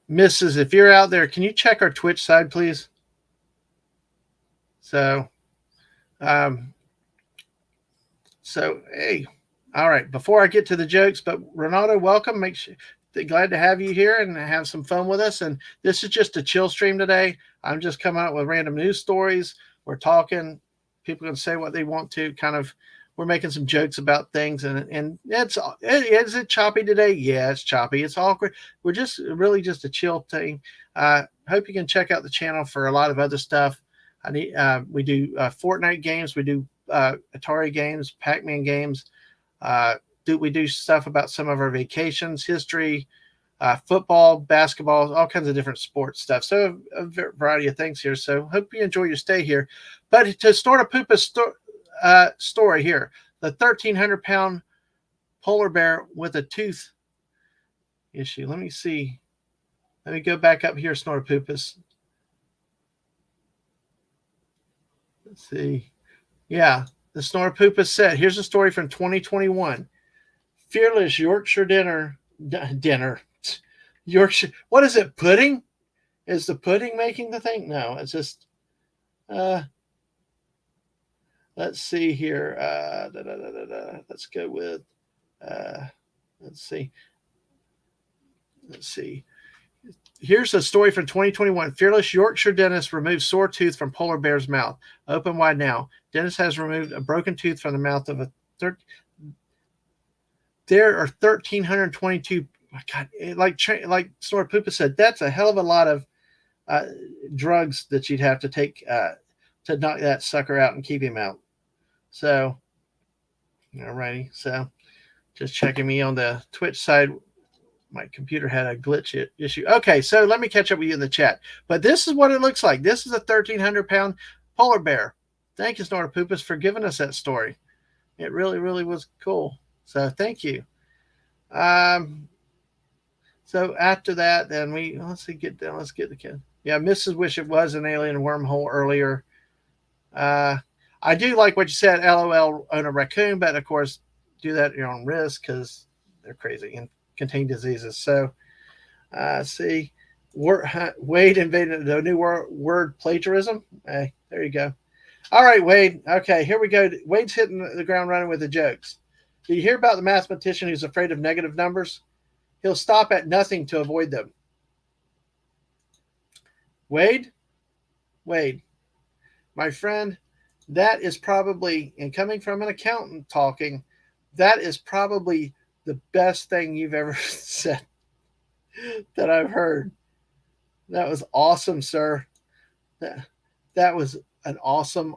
Mrs., if you're out there, can you check our Twitch side, please? So, hey, all right. Before I get to the jokes, but Ronaldo, welcome. Make sure, glad to have you here and have some fun with us. And this is just a chill stream today. I'm just coming out with random news stories. We're talking. People can say what they want to. Kind of, we're making some jokes about things. And is it choppy today? Yeah, it's choppy. It's awkward. We're just really just a chill thing. Hope you can check out the channel for a lot of other stuff. We do Fortnite games. We do Atari games, Pac-Man games. We do stuff about some of our vacations, history, football, basketball, all kinds of different sports stuff. So a variety of things here. So hope you enjoy your stay here. But to start a Poopa story here, the 1,300-pound polar bear with a tooth issue. Let me see. Let me go back up here, Snorapupus. Let's see. Yeah, the Snorapupus said, here's a story from 2021. Fearless Yorkshire dinner. Yorkshire. What is it, pudding? Is the pudding making the thing? No, it's just, let's see here. Let's go with, let's see. Here's a story from 2021. Fearless Yorkshire dentist removes sore tooth from polar bear's mouth. Open wide now. Dentist has removed a broken tooth from the mouth of a there are 1,322. God, like Snorapupus said, that's a hell of a lot of drugs that you'd have to take to knock that sucker out and keep him out. So, alrighty. So, just checking me on the Twitch side. My computer had a glitch issue. Okay, so let me catch up with you in the chat. But this is what it looks like. This is a 1,300-pound polar bear. Thank you, Snorapupus, for giving us that story. It really, really was cool. So thank you. So after that, then let's get the kid. Yeah, Mrs. Wish it was an alien wormhole earlier. I do like what you said, LOL, own a raccoon, but of course, do that at your own risk because they're crazy and contain diseases. So, see, Wade invented the new word plagiarism. Hey, there you go. All right, Wade. Okay, here we go. Wade's hitting the ground running with the jokes. Do you hear about the mathematician who's afraid of negative numbers? He'll stop at nothing to avoid them. Wade, my friend, that is probably, and coming from an accountant talking, that is probably the best thing you've ever said that I've heard. That was awesome, sir. That was an awesome,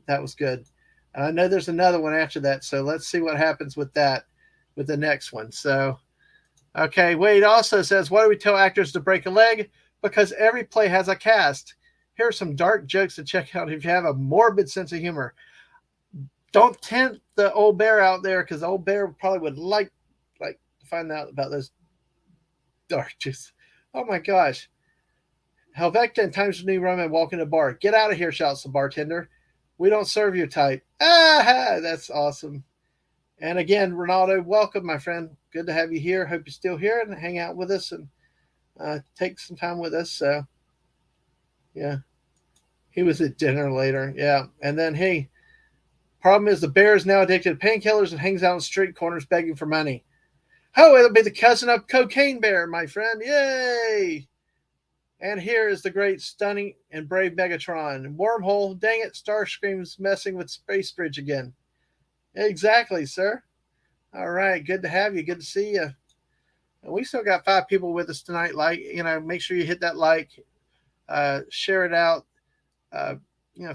that was good. And I know there's another one after that, so let's see what happens with that, with the next one. So, okay, Wade also says, why do we tell actors to break a leg? Because every play has a cast. here are some dark jokes to check out if you have a morbid sense of humor. Don't tempt the old bear out there, because the old bear probably would like to find out about those dark jokes. Oh my gosh. Helvetica and Times New Roman walk in a bar. Get out of here, shouts the bartender. We don't serve your type. Ah, that's awesome. And again, Ronaldo, welcome, my friend. Good to have you here. Hope you're still here and hang out with us and take some time with us. So, yeah. He was at dinner later. Yeah. And then, hey, problem is the bear is now addicted to painkillers and hangs out on street corners begging for money. Oh, it'll be the cousin of Cocaine Bear, my friend. Yay! And here is the great, stunning, and brave Megatron. Wormhole, dang it, Starscream's messing with Space Bridge again. Exactly, sir. All right, good to have you. Good to see you. And we still got 5 people with us tonight. Make sure you hit that like, share it out.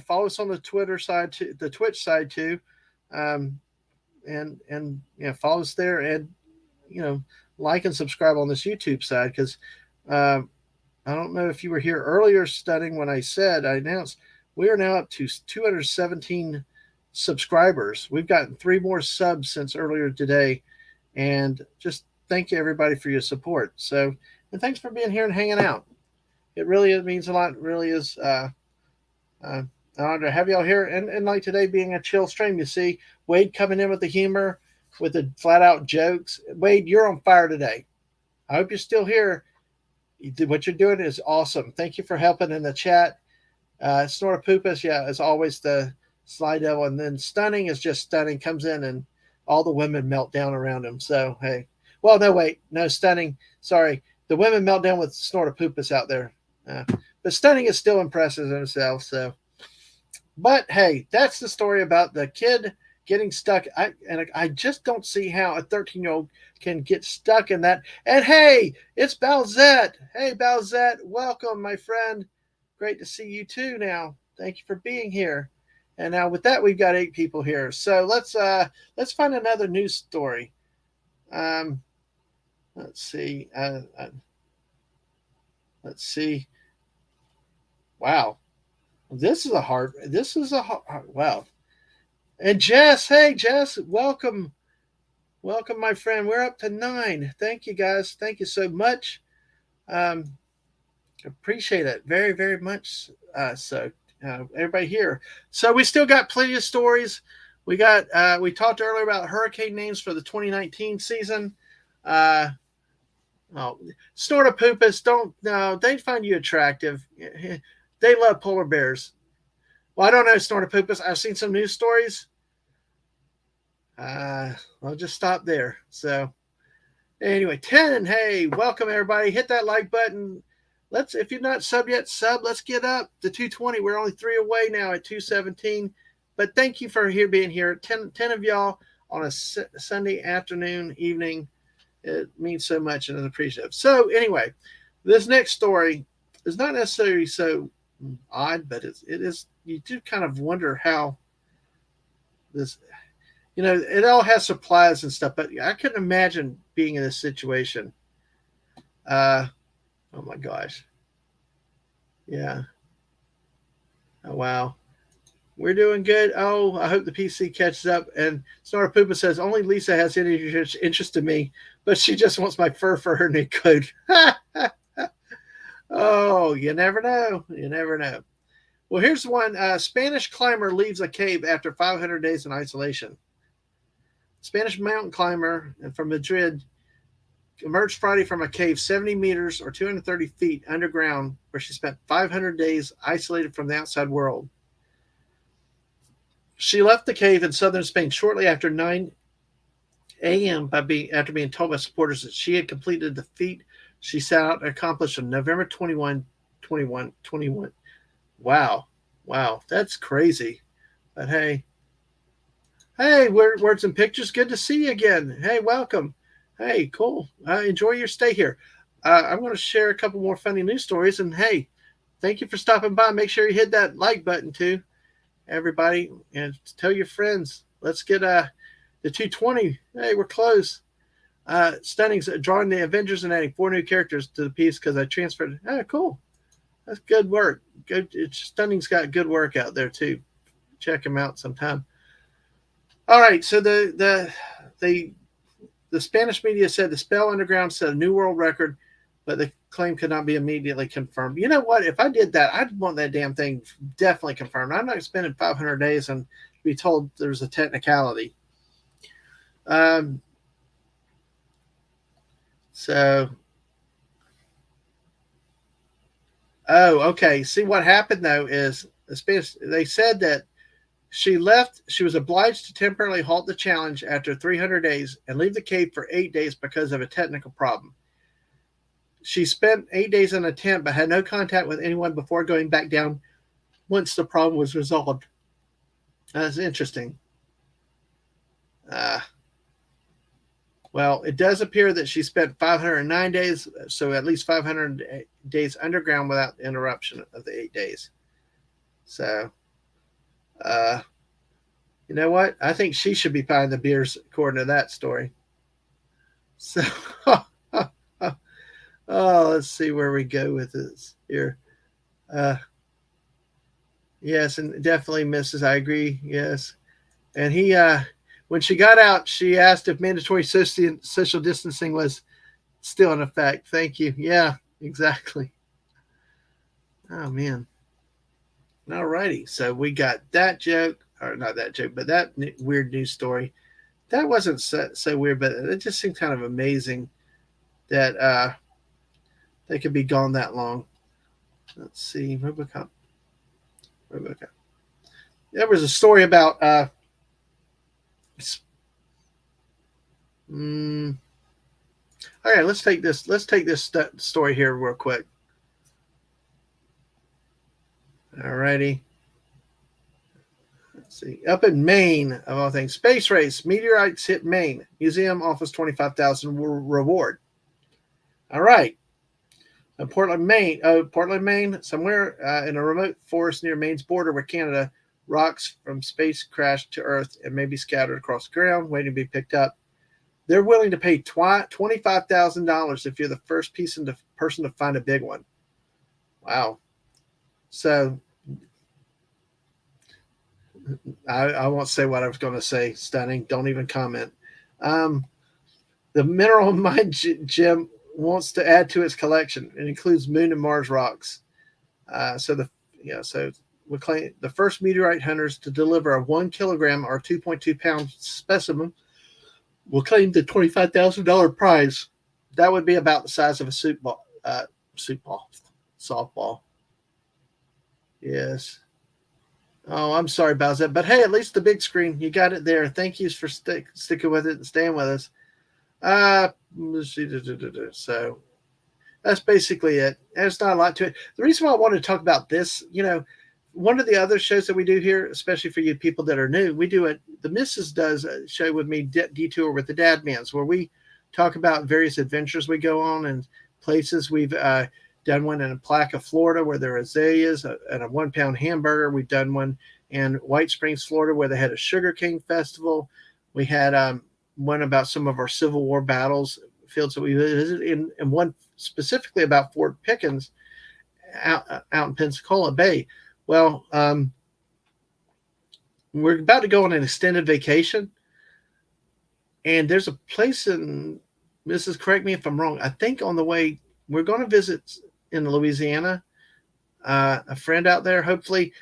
Follow us on the Twitter side, too, the Twitch side too, and follow us there, and like and subscribe on this YouTube side, because I don't know if you were here earlier studying when I announced we are now up to 217 subscribers. We've gotten 3 more subs since earlier today, and just thank you everybody for your support. So, and thanks for being here and hanging out. It means a lot. It really is an honor to have y'all here. And like today being a chill stream, you see Wade coming in with the humor, with the flat out jokes. Wade, you're on fire today. I hope you're still here. What you're doing is awesome. Thank you for helping in the chat. Snortopoopas, yeah, as always, the Sly Devil. And then Stunning is just stunning. Comes in and all the women melt down around him. So, hey. Well, no, wait. No, Stunning. Sorry. The women melt down with Snortopoopas out there. But Stunning is still impressive himself. So, but hey, that's the story about the kid getting stuck. I just don't see how a 13-year-old can get stuck in that. And hey, it's Balzette. Hey, Balzette, welcome, my friend. Great to see you too now. Thank you for being here. And now with that, we've got 8 people here. So let's find another news story. Let's see. Let's see. Wow. This is a hard. Wow. And Jess, hey Jess, welcome, my friend. We're up to 9. Thank you guys. Thank you so much. Appreciate it very, very much. Everybody here. So we still got plenty of stories. We talked earlier about hurricane names for the 2019 season. Snortopoopas they find you attractive. They love polar bears. Well, I don't know, Snortopoopas. I've seen some news stories. I'll just stop there. So, anyway, 10. Hey, welcome everybody. Hit that like button. If you're not sub yet, sub. Let's get up to 220. We're only 3 away now at 217. But thank you for being here. 10 of y'all on a Sunday afternoon, evening. It means so much and is appreciative. So, anyway, this next story is not necessarily so odd, but it is. You do kind of wonder how this, it all has supplies and stuff, but I couldn't imagine being in this situation. Oh my gosh. Yeah. Oh, wow. We're doing good. Oh, I hope the PC catches up. And Snortopoopa says, only Lisa has any interest in me, but she just wants my fur for her new coat. Oh, you never know. You never know. Well, here's one. Spanish climber leaves a cave after 500 days in isolation. Spanish mountain climber from Madrid emerged Friday from a cave 70 meters or 230 feet underground, where she spent 500 days isolated from the outside world. She left the cave in southern Spain shortly after 9 a.m. after being told by supporters that she had completed the feat she set out to accomplish on November 21. Wow, that's crazy. But hey, words and pictures. Good to see you again. Hey, welcome. Hey, cool. Enjoy your stay here. I'm going to share a couple more funny news stories. And hey, thank you for stopping by. Make sure you hit that like button too, everybody, and tell your friends. Let's get the 220. Hey, we're close. Stunning's drawing the Avengers and adding 4 new characters to the piece because I transferred. Cool. That's good work. Good. Stunning's got good work out there too. Check him out sometime. All right. So the Spanish media said the Spell Underground set a new world record, but the claim could not be immediately confirmed. You know what? If I did that, I'd want that damn thing definitely confirmed. I'm not spending 500 days and be told there's a technicality. Um, so, oh, okay. See, what happened though is the Spanish. They said that she left. She was obliged to temporarily halt the challenge after 300 days and leave the cave for 8 days because of a technical problem. She spent 8 days in a tent but had no contact with anyone before going back down once the problem was resolved. That's interesting. Uh, well, it does appear that she spent 509 days, so at least 500 days underground without interruption of the 8 days. So, uh, you know what? I think she should be buying the beers according to that story. So, oh, let's see where we go with this here. Uh, yes, and definitely Mrs. I agree. Yes. And when she got out, she asked if mandatory social distancing was still in effect. Thank you. Yeah, exactly. Oh, man. All righty. So we got that joke, or not that joke, but that weird news story. That wasn't so weird, but it just seemed kind of amazing that they could be gone that long. Let's see. Robocop. Robocop. There was a story about mm, okay, let's take this. Let's take this story here real quick. All righty. Let's see. Up in Maine, of all things, space race meteorites hit Maine. Museum offers 25,000 reward. All right. Portland, Maine, somewhere in a remote forest near Maine's border with Canada, rocks from space crashed to Earth and may be scattered across the ground, waiting to be picked up. They're willing to pay $25,000 if you're the first person to find a big one. Wow. So I won't say what I was going to say. Stunning. Don't even comment. Um, the mineral mine gem wants to add to its collection. It includes Moon and Mars rocks. So we claim the first meteorite hunters to deliver a 1 kilogram or 2.2 pound specimen will claim the $25,000 prize. That would be about the size of a softball. Yes. Oh, I'm sorry about that, but hey, at least the big screen, you got it there. Thank you for sticking with it and staying with us. So that's basically it. There's not a lot to it. The reason why I wanted to talk about this, one of the other shows that we do here, especially for you people that are new, we do it. The Missus does a show with me, Detour with the Dadmans, where we talk about various adventures we go on and places. We've done one in Placa, Florida, where there are azaleas and a 1 pound hamburger. We've done one in White Springs, Florida, where they had a sugarcane festival. We had one about some of our Civil War battles fields that we visited, and one specifically about Fort Pickens out in Pensacola Bay. Well, we're about to go on an extended vacation, and there's a place in, Mrs. Correct me if I'm wrong, I think on the way we're going to visit in Louisiana, a friend out there, hopefully,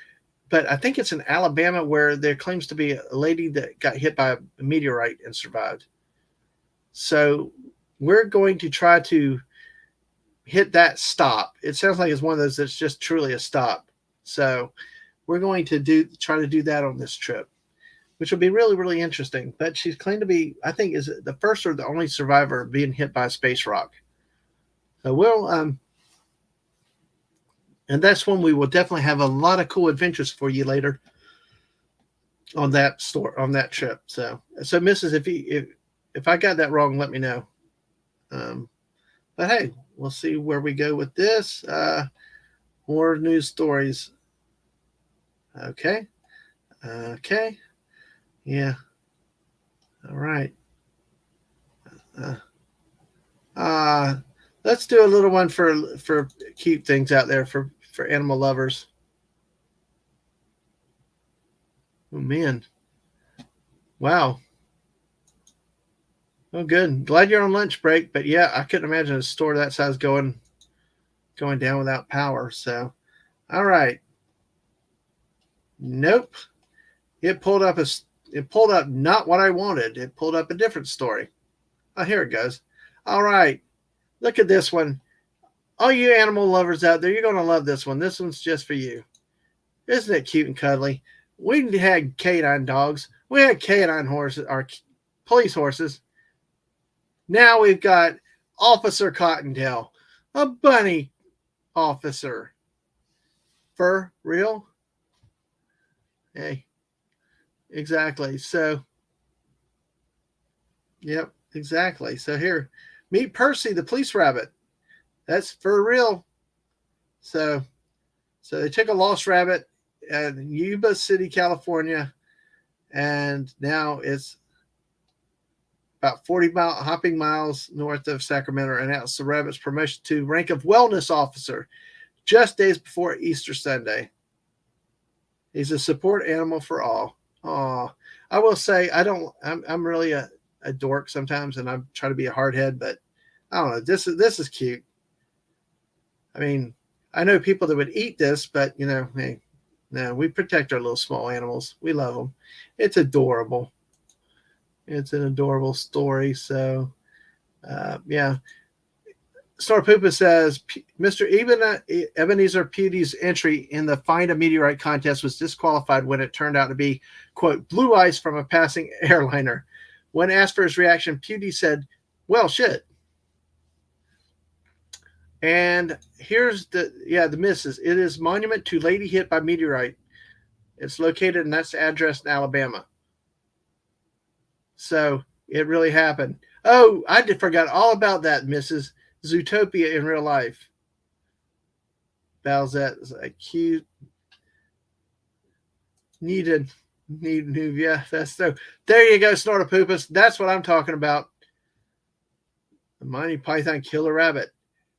but I think it's in Alabama where there claims to be a lady that got hit by a meteorite and survived. So we're going to try to hit that stop. It sounds like it's one of those that's just truly a stop. So we're going to try to do that on this trip, which will be really, really interesting. But she's claimed to be, I think, is the first or the only survivor being hit by a space rock. So and that's when we will definitely have a lot of cool adventures for you later on that trip. So Mrs., if I got that wrong, let me know. But hey, we'll see where we go with this. More news stories. Okay. Yeah. All right. Let's do a little one for keep things out there for for animal lovers. Oh man. Wow. Oh good. Glad you're on lunch break, but yeah, I couldn't imagine a store that size going down without power. So all right. Nope. It pulled up not what I wanted. It pulled up a different story. Oh, here it goes. All right. Look at this one. All you animal lovers out there, you're going to love this one. This one's just for you. Isn't it cute and cuddly? We had canine dogs. We had canine horses, or police horses. Now we've got Officer Cottontail, a bunny officer. For real? Hey, exactly. So, yep, exactly. So here, meet Percy, the police rabbit. That's for real. So they took a lost rabbit in Yuba City, California, and now it's about 40 hopping miles north of Sacramento, and announced the rabbit's promotion to rank of wellness officer just days before Easter Sunday. He's a support animal for all. Oh, I will say I'm really a dork sometimes, and I'm trying to be a hardhead, but I don't know. This is cute. I mean, I know people that would eat this, but hey, no, we protect our little small animals. We love them. It's adorable. It's an adorable story. So, yeah. Star Poopa says Mr. Ebenezer Pewdie's entry in the Find a Meteorite contest was disqualified when it turned out to be, quote, blue ice from a passing airliner. When asked for his reaction, Pewdie said, well, shit. And here's the misses. It is monument to lady hit by meteorite. It's located, and that's the address in Alabama. So it really happened. Oh, I forgot all about that, Mrs. Zootopia in real life. Bowsette is a cute, needed, yeah, that's so. There you go, Snortopoopas. That's what I'm talking about. The Monty Python Killer Rabbit.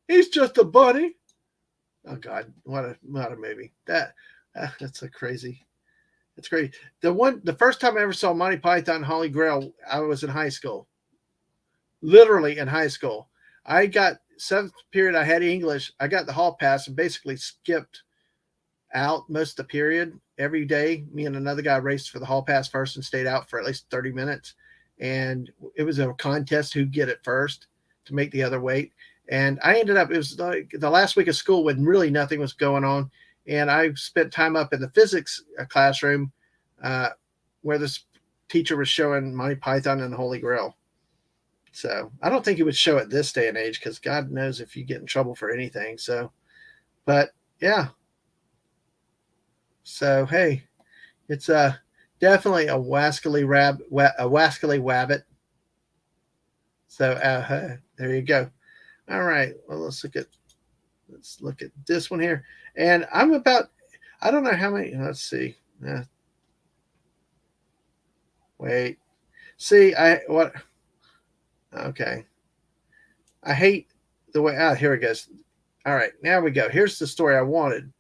He's just a bunny. Oh God, what a movie. That's a crazy. It's great. The first time I ever saw Monty Python Holy Grail, I was in high school. Literally in high school. I got 7th period, I had English. I got the hall pass and basically skipped out most of the period every day. Me and another guy raced for the hall pass first and stayed out for at least 30 minutes. And it was a contest who'd get it first to make the other wait. And I ended up, it was like the last week of school when really nothing was going on. And I spent time up in the physics classroom where this teacher was showing Monty Python and the Holy Grail. So I don't think he would show it this day and age because God knows if you get in trouble for anything. So, but yeah. So, hey, it's definitely a wascally wabbit. So there you go. All right. Well, let's look at this one here. And I don't know how many, let's see. Wait. See, okay. I hate the way, here it goes. All right, now we go. Here's the story I wanted.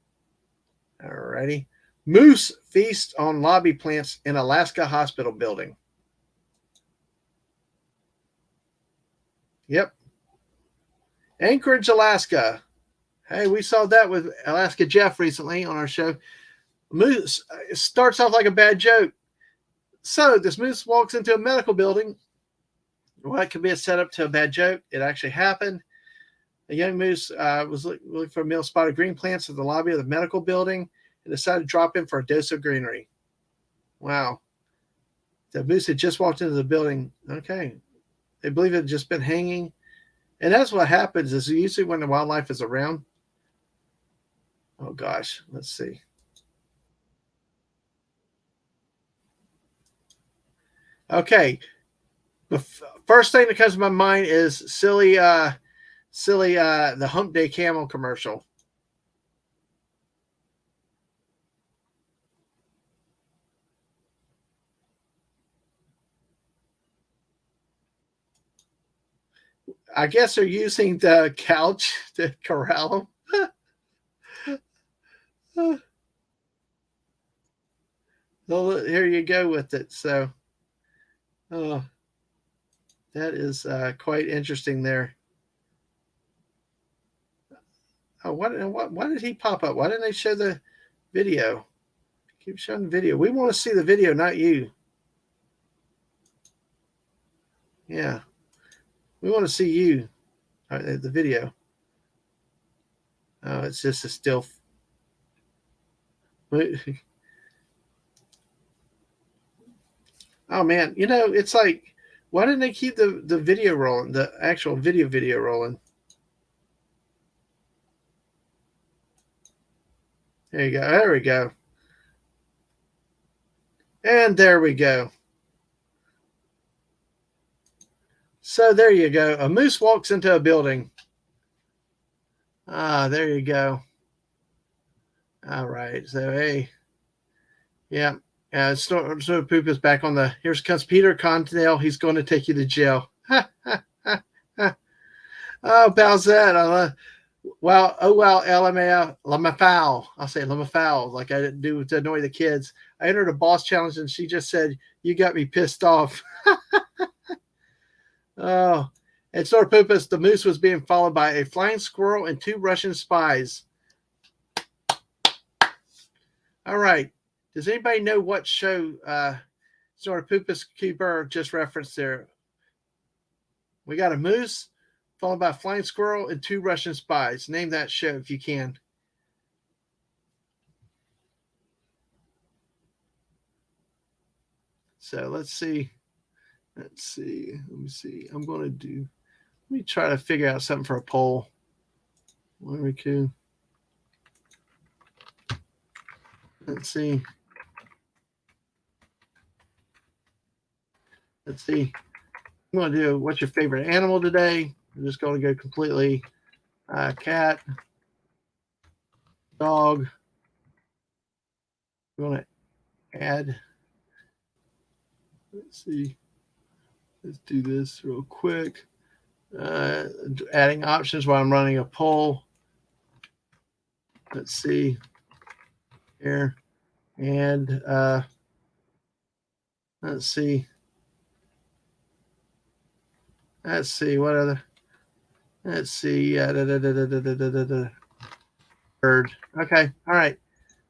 All righty. Moose feast on lobby plants in Alaska hospital building. Yep. Anchorage, Alaska. Hey, we saw that with Alaska Jeff recently on our show. Moose starts off like a bad joke. So this moose walks into a medical building. Well, it could be a setup to a bad joke. It actually happened. A young moose was looking for a meal, spotted green plants at the lobby of the medical building and decided to drop in for a dose of greenery. Wow. The moose had just walked into the building. Okay. They believe it had just been hanging. And that's what happens is usually when the wildlife is around. Oh, gosh. Let's see. Okay. The first thing that comes to my mind is silly the Hump Day Camel commercial. I guess they're using the couch to corral them. So here you go with it. So, oh, that is quite interesting there. Oh, why did he pop up? Why didn't they show the video? Keep showing the video. We want to see the video, not you. Yeah, we want to see you. The video. Oh, it's just a still. Oh man, it's like, why didn't they keep the video rolling, the actual video rolling? There you go. There we go. And there we go. So there you go. A moose walks into a building. Ah, there you go. All right. So hey, yeah. Sort of poop is back on the. Here comes Peter Continental. He's going to take you to jail. Oh, Bowsette. I love. Wow. Oh, wow. LMAO. Lamafoul. I'll say Lamafoul like I didn't do to annoy the kids. I entered a boss challenge and she just said, "You got me pissed off." Oh. And Sort of Poopus, the moose was being followed by a flying squirrel and 2 Russian spies. All right. Does anybody know what show Sort of Poopus Keeper just referenced there? We got a moose followed by a flying squirrel and 2 Russian spies. Name that show if you can. So let's see. Let me see. Let me try to figure out something for a poll. There we go. Let's see. I'm going to do what's your favorite animal today. I'm just going to go completely cat, dog. I'm going to add. Let's see. Let's do this real quick. Adding options while I'm running a poll. Let's see here. And let's see. What other? Let's see. Bird. Okay. All right.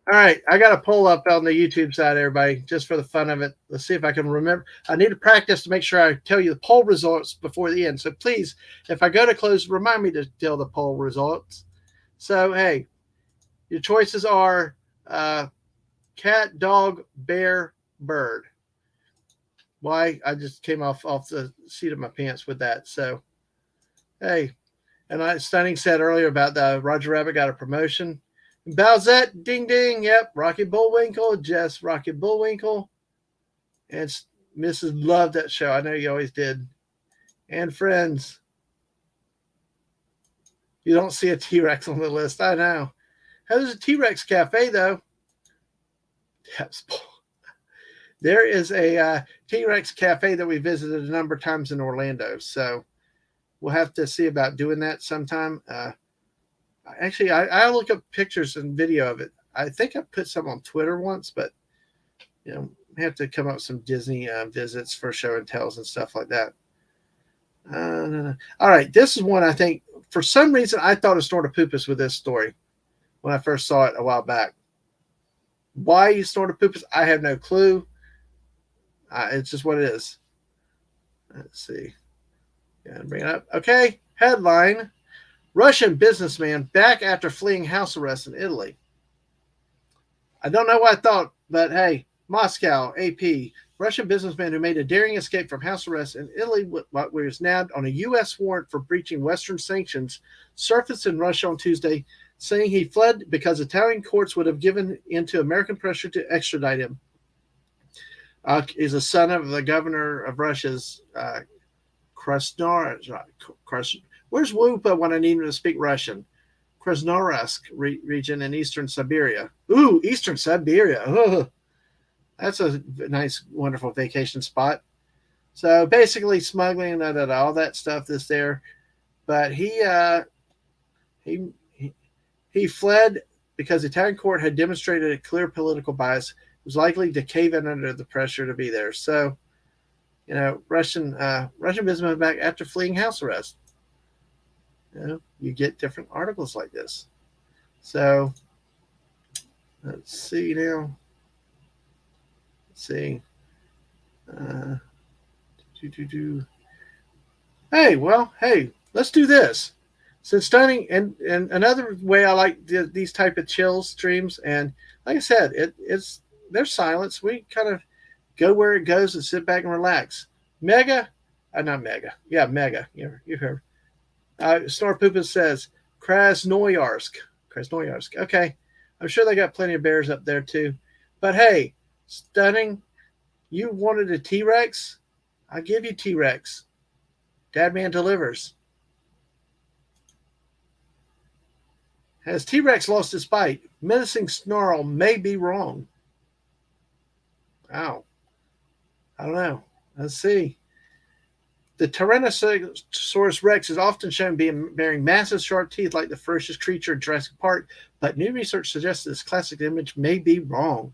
I got a poll up on the YouTube side, everybody, just for the fun of it. Let's see if I can remember. I need to practice to make sure I tell you the poll results before the end. So please, if I go to close, remind me to tell the poll results. So, hey, your choices are cat, dog, bear, bird. Why? I just came off the seat of my pants with that. So, hey, and Stunning said earlier about the Roger Rabbit got a promotion. Bowsette, ding ding, yep. Rocky Bullwinkle, Jess, Rocky Bullwinkle. And Mrs. loved that show. I know you always did. And Friends. You don't see a T-Rex on the list. I know. There's a T-Rex cafe, though. There is a T-Rex cafe that we visited a number of times in Orlando. So we'll have to see about doing that sometime. Actually, I look up pictures and video of it. I think I put some on Twitter once, but we have to come up with some Disney visits for show and tells and stuff like that. All right, this is one I think for some reason I thought of Sort of Poopus with this story when I first saw it a while back. Why you Sort of Poopus? I have no clue. It's just what it is. Let's see. Yeah, bring it up. Okay, headline. Russian businessman back after fleeing house arrest in Italy. I don't know what I thought, but hey, Moscow, AP. Russian businessman who made a daring escape from house arrest in Italy, where he's nabbed on a U.S. warrant for breaching Western sanctions, surfaced in Russia on Tuesday, saying he fled because Italian courts would have given in to American pressure to extradite him. He's a son of the governor of Russia's Krasnoyarsk. Where's Wupa when I need him to speak Russian? Krasnoyarsk region in eastern Siberia. Ooh, eastern Siberia. Oh, that's a nice, wonderful vacation spot. So basically smuggling, all that stuff that's there. But he fled because the Italian court had demonstrated a clear political bias, it was likely to cave in under the pressure to be there. So, Russian businessman back after fleeing house arrest. You get different articles like this. So, let's see now. Let's see. Hey, let's do this. Since stunning, and another way I like these type of chill streams, and like I said, it's there's silence. We kind of go where it goes and sit back and relax. Mega, not Mega, yeah, Mega. You heard. Snorpoopin says Krasnoyarsk. Krasnoyarsk. Okay, I'm sure they got plenty of bears up there too. But hey, stunning. You wanted a T-Rex? I give you T-Rex. Dadman delivers. Has T-Rex lost his bite? Menacing snarl may be wrong. Wow. I don't know. Let's see. The Tyrannosaurus Rex is often shown bearing massive sharp teeth like the ferocious creature in Jurassic Park, but new research suggests this classic image may be wrong.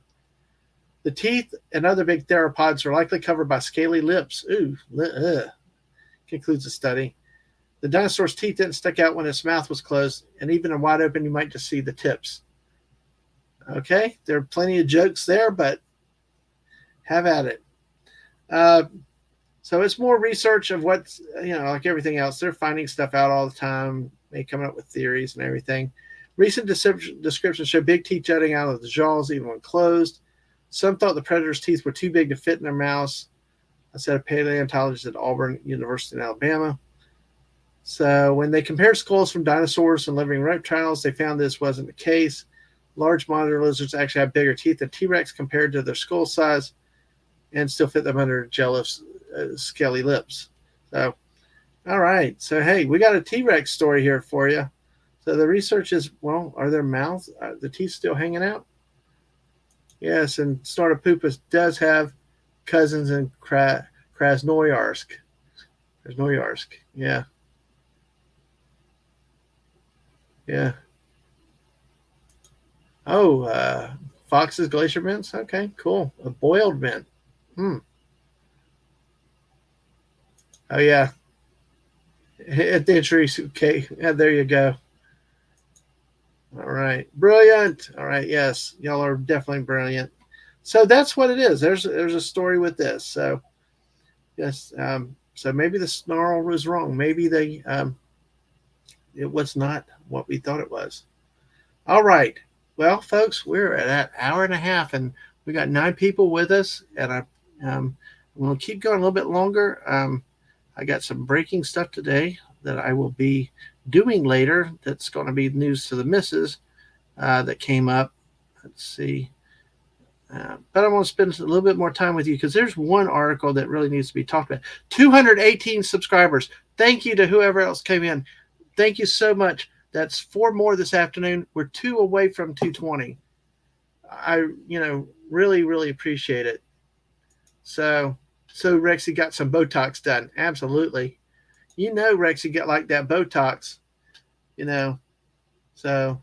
The teeth and other big theropods are likely covered by scaly lips. Ooh, concludes the study. The dinosaur's teeth didn't stick out when its mouth was closed, and even in wide open, you might just see the tips. Okay, there are plenty of jokes there, but have at it. So it's more research of what's, like everything else. They're finding stuff out all the time. They come up with theories and everything. Recent descriptions show big teeth jutting out of the jaws, even when closed. Some thought the predator's teeth were too big to fit in their mouths. I said a paleontologist at Auburn University in Alabama. So when they compared skulls from dinosaurs and living reptiles, they found this wasn't the case. Large monitor lizards actually have bigger teeth than T-Rex compared to their skull size, and still fit them under jealous, scaly lips. So, all right. So, hey, we got a T-Rex story here for you. So the research is, are their mouths, the teeth still hanging out? Yes, and Snortopoopas does have cousins in Krasnoyarsk. Krasnoyarsk, yeah. Yeah. Oh, foxes, glacier mints? Okay, cool. A boiled mint. Oh, yeah. At the entry, okay. Yeah, there you go. All right. Brilliant. All right. Yes. Y'all are definitely brilliant. So that's what it is. There's a story with this. So, yes. So maybe the snarl was wrong. Maybe it was not what we thought it was. All right. Well, folks, we're at that hour and a half, and we got 9 people with us, and I'm going to keep going a little bit longer. I got some breaking stuff today that I will be doing later. That's going to be news to the missus that came up. Let's see. But I want to spend a little bit more time with you because there's one article that really needs to be talked about. 218 subscribers. Thank you to whoever else came in. Thank you so much. That's 4 more this afternoon. We're 2 away from 220. I, really, really appreciate it. So Rexy got some Botox done. Absolutely. Rexy got like that Botox, So,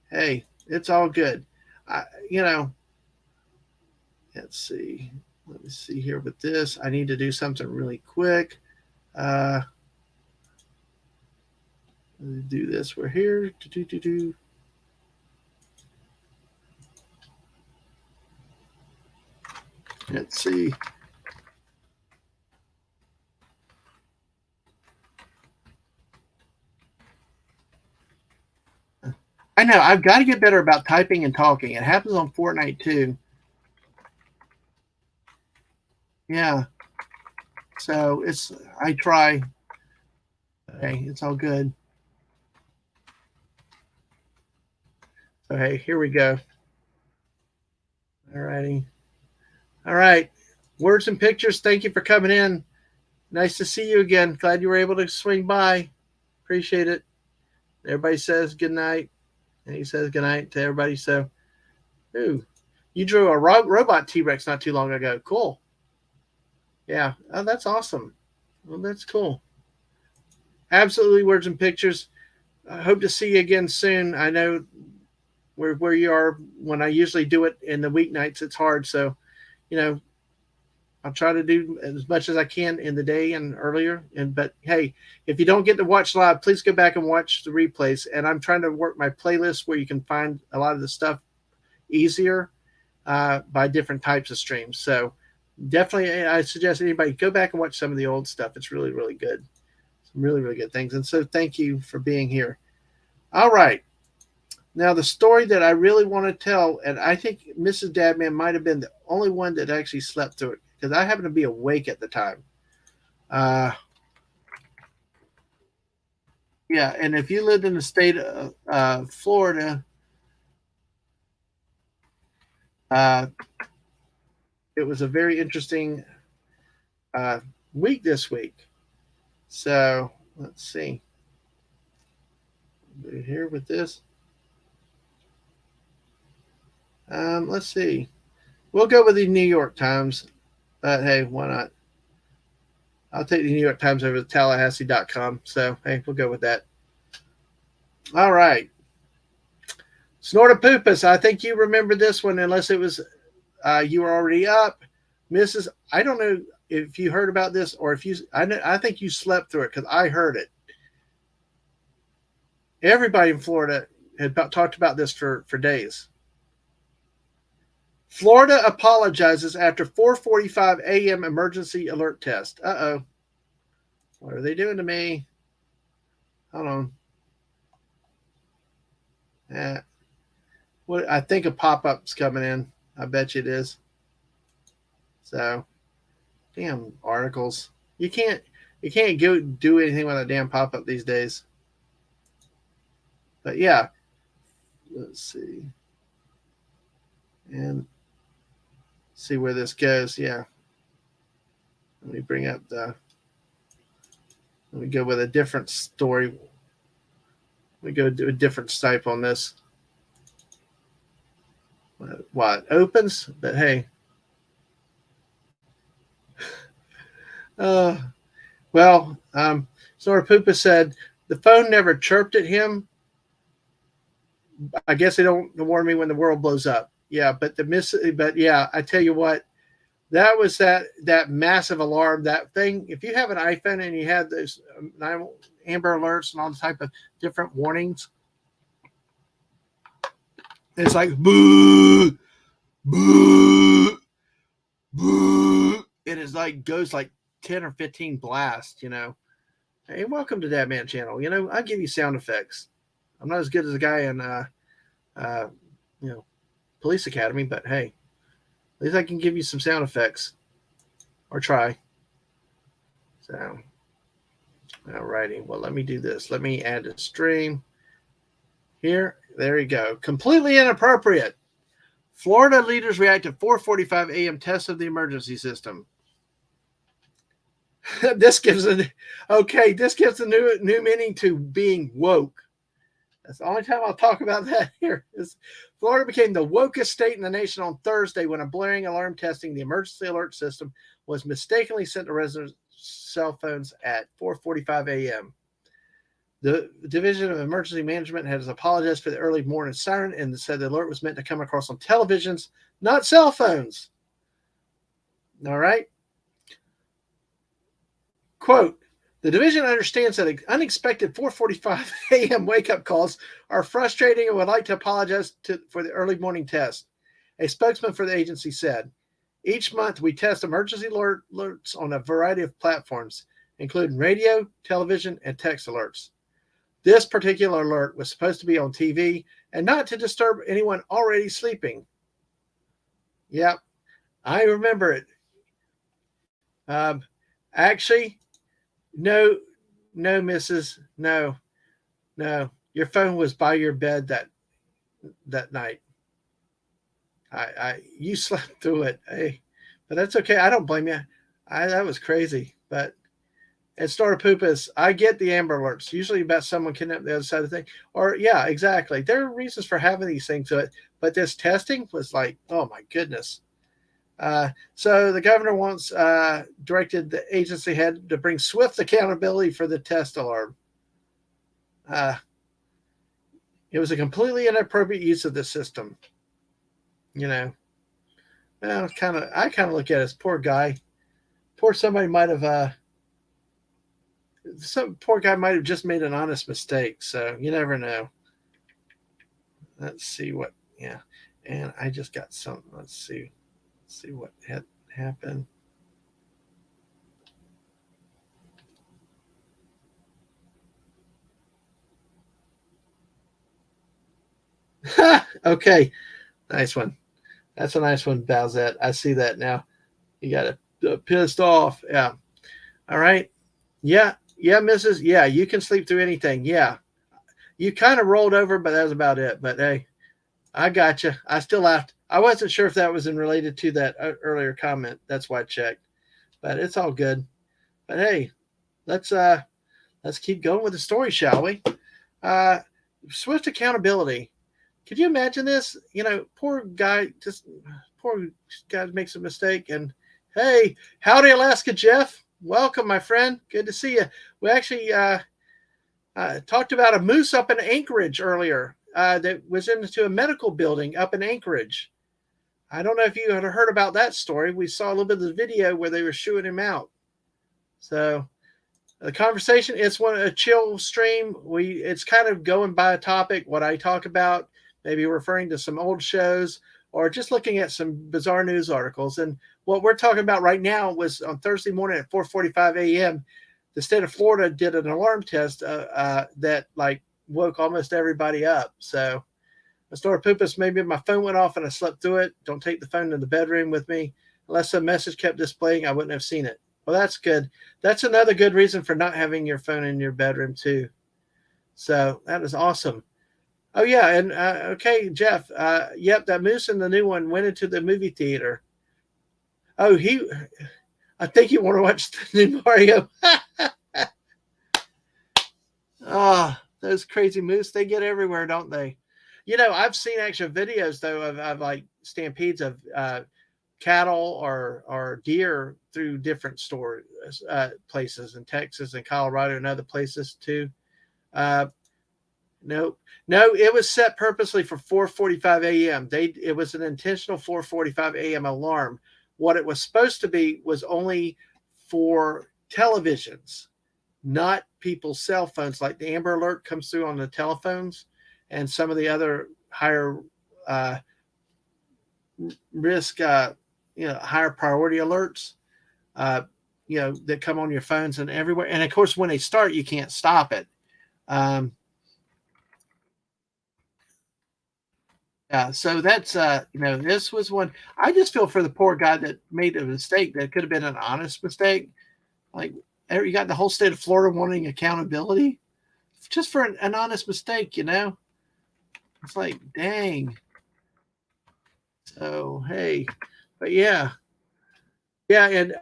hey, it's all good. Let's see. Let me see here with this. I need to do something really quick. Let me do this. We're here. Let's see. I know. I've got to get better about typing and talking. It happens on Fortnite too. Yeah. So I try. Okay, it's all good. So hey, here we go. All righty. All right. Words and pictures. Thank you for coming in. Nice to see you again. Glad you were able to swing by. Appreciate it. Everybody says good night. And he says good night to everybody. So, you drew a robot T-Rex not too long ago. Cool. Yeah. Oh, that's awesome. Well, that's cool. Absolutely words and pictures. I hope to see you again soon. I know where you are. When I usually do it in the weeknights, it's hard. So, you know, I'll try to do as much as I can in the day and earlier. But hey, if you don't get to watch live, please go back and watch the replays. And I'm trying to work my playlist where you can find a lot of the stuff easier by different types of streams. So definitely, I suggest anybody go back and watch some of the old stuff. It's really, really good. Some really, really good things. And so thank you for being here. All right. Now, the story that I really want to tell, and I think Mrs. Dadman might have been the only one that actually slept through it because I happened to be awake at the time. Yeah, and if you lived in the state of Florida, it was a very interesting week this week. So let's see. Here with this. Let's see. We'll go with the New York Times. But hey, why not? I'll take the New York Times over the Tallahassee.com. So hey, we'll go with that. All right. Snortopoopas. I think you remember this one, unless it was you were already up. Mrs. I don't know if you heard about this or if you. I think you slept through it because I heard it. Everybody in Florida had talked about this for days. Florida apologizes after 4:45 a.m. emergency alert test. Uh-oh. What are they doing to me? Hold on. What I think a pop-up's coming in. I bet you it is. So, damn articles. You can't go do anything with a damn pop-up these days. But yeah. Let's see. And see where this goes. Yeah. Let me bring up let me go with a different story. We go do a different type on this. What opens? But hey. Well, Snorapoopa said the phone never chirped at him. I guess they don't warn me when the world blows up. Yeah, but yeah, I tell you what, that was that massive alarm, that thing. If you have an iPhone and you have those Amber Alerts and all the type of different warnings, it's like boo, boo, boo. It is like goes like 10 or 15 blasts, you know. Hey, welcome to That Man Channel. You know, I give you sound effects. I'm not as good as a guy in Police Academy, but hey, at least I can give you some sound effects. Or try. So alrighty. Well, let me do this. Let me add a stream. Here. There you go. Completely inappropriate. Florida leaders react to 4:45 a.m. test of the emergency system. This gives a new meaning to being woke. That's the only time I'll talk about that here. Florida became the wokest state in the nation on Thursday when a blaring alarm testing the emergency alert system was mistakenly sent to residents' cell phones at 4:45 a.m. The Division of Emergency Management has apologized for the early morning siren and said the alert was meant to come across on televisions, not cell phones. All right. Quote, the division understands that unexpected 4:45 a.m. wake-up calls are frustrating and would like to apologize for the early morning test. A spokesman for the agency said, each month we test emergency alerts on a variety of platforms, including radio, television, and text alerts. This particular alert was supposed to be on TV and not to disturb anyone already sleeping. Yep, I remember it. Actually, no, Mrs. No. Your phone was by your bed that night. You slept through it. Hey, but that's okay. I don't blame you. That was crazy. But at Snorapoopas, I get the Amber Alerts, usually about someone kidnapped the other side of the thing. Or yeah, exactly. There are reasons for having these things to it. But this testing was like, oh my goodness. So the governor once directed the agency head to bring swift accountability for the test alarm. It was a completely inappropriate use of the system. You know, well, I kind of look at it as poor guy. Poor somebody might have some poor guy might have just made an honest mistake. So you never know. Let's see what. Yeah, and I just got some. Let's see. Let's see what had happened. Okay, nice one. That's a nice one, Bowsette. I see that now. You got it pissed off. Yeah. All right. Yeah. Yeah, Mrs. Yeah, you can sleep through anything. Yeah. You kind of rolled over, but that was about it. But hey, I got you. I still laughed. I wasn't sure if that was in related to that earlier comment. That's why I checked. But it's all good. But hey, let's keep going with the story, shall we? Uh, Swift accountability. Could you imagine this? You know, poor guy makes a mistake, and hey, howdy, Alaska Jeff. Welcome, my friend. Good to see you. We actually talked about a moose up in Anchorage earlier that was into a medical building up in Anchorage. I don't know if you had heard about that story. We saw a little bit of the video where they were shooing him out. So the conversation, it's a chill stream. It's kind of going by a topic, what I talk about, maybe referring to some old shows or just looking at some bizarre news articles. And what we're talking about right now was on Thursday morning at 4:45 a.m., the state of Florida did an alarm test that like woke almost everybody up. So I started pooping. Maybe my phone went off and I slept through it. Don't take the phone to the bedroom with me. Unless a message kept displaying, I wouldn't have seen it. Well, that's good. That's another good reason for not having your phone in your bedroom too. So that is awesome. Oh yeah, and okay, Jeff. Yep, that moose and the new one went into the movie theater. Oh, I think you want to watch the new Mario. Those crazy moose, they get everywhere, don't they? You know, I've seen actual videos though of like stampedes of cattle or deer through different store places in Texas and Colorado and other places too. No, it was set purposely for 4:45 a.m. It was an intentional 4:45 a.m. alarm. What it was supposed to be was only for televisions, not people's cell phones. Like the Amber Alert comes through on the telephones, and some of the other higher risk, higher priority alerts, that come on your phones and everywhere. And of course, when they start, you can't stop it. Yeah, so that's this was one. I just feel for the poor guy that made a mistake that could have been an honest mistake. Like you got the whole state of Florida wanting accountability just for an honest mistake, It's like, dang. So hey, but yeah, and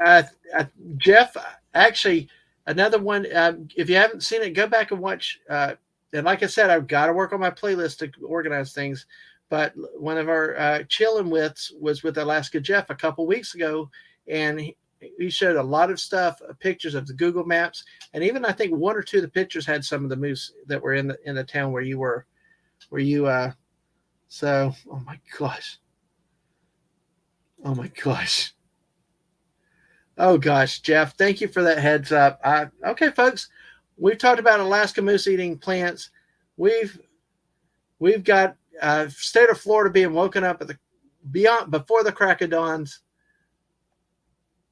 Jeff, actually, another one. If you haven't seen it, go back and watch. And like I said, I've got to work on my playlist to organize things. But one of our chilling withs was with Alaska Jeff a couple weeks ago, and he showed a lot of stuff, pictures of the Google Maps, and even I think one or two of the pictures had some of the moose that were in the town where you were, So, oh my gosh, oh gosh, Jeff, thank you for that heads up. Okay, folks, we've talked about Alaska moose eating plants. We've got state of Florida being woken up before the crack of dawns.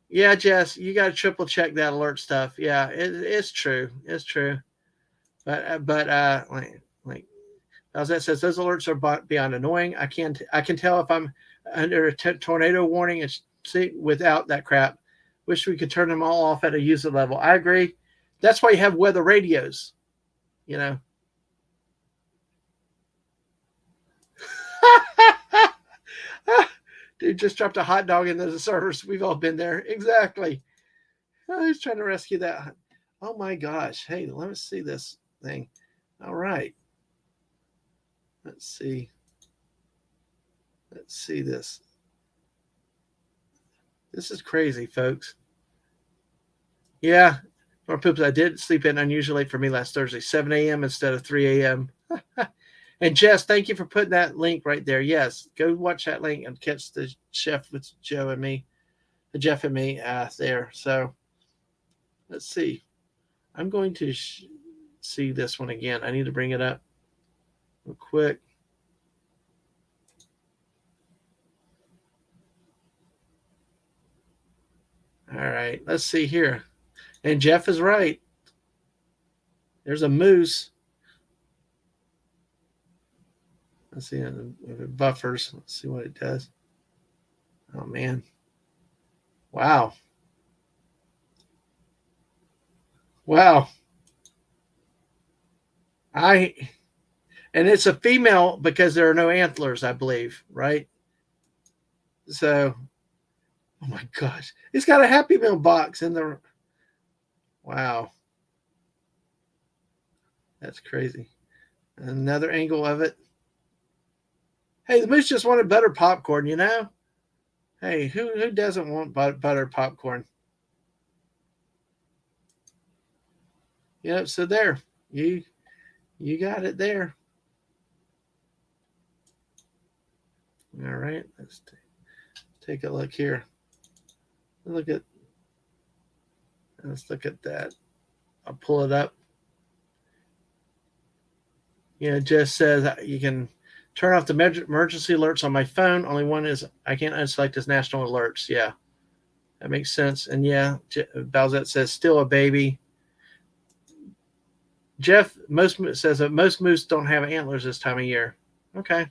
Yeah, Jess, you got to triple check that alert stuff. Yeah, it's true. It's true. But like as that says, those alerts are beyond annoying. I can tell if I'm under a tornado warning and see without that crap. Wish we could turn them all off at a user level. I agree. That's why you have weather radios. Dude just dropped a hot dog into the servers. We've all been there. Exactly. Who's trying to rescue that? Oh my gosh. Hey, let me see this thing. All right. Let's see this. This is crazy, folks. Yeah. More poops. I did sleep in unusually late for me last Thursday, 7 a.m. instead of 3 a.m. And Jess, thank you for putting that link right there. Yes, go watch that link and catch the chef with Joe and me, Jeff and me there. So let's see. I'm going to see this one again. I need to bring it up real quick. All right, let's see here. And Jeff is right. There's a moose. Let's see if it buffers. Let's see what it does. Oh man. Wow. Wow. And it's a female because there are no antlers, I believe, right? So, oh my gosh. It's got a Happy Meal box in the. Wow. That's crazy. Another angle of it. Hey, the moose just wanted butter popcorn, you know? Hey, who doesn't want butter popcorn? Yep, so there. You got it there. All right, let's take a look here. Let's look at that. I'll pull it up. Yeah, it just says you can turn off the emergency alerts on my phone. Only one is I can't unselect as national alerts. Yeah, that makes sense. And yeah, Balzette says still a baby. Jeff says that most moose don't have antlers this time of year. Okay.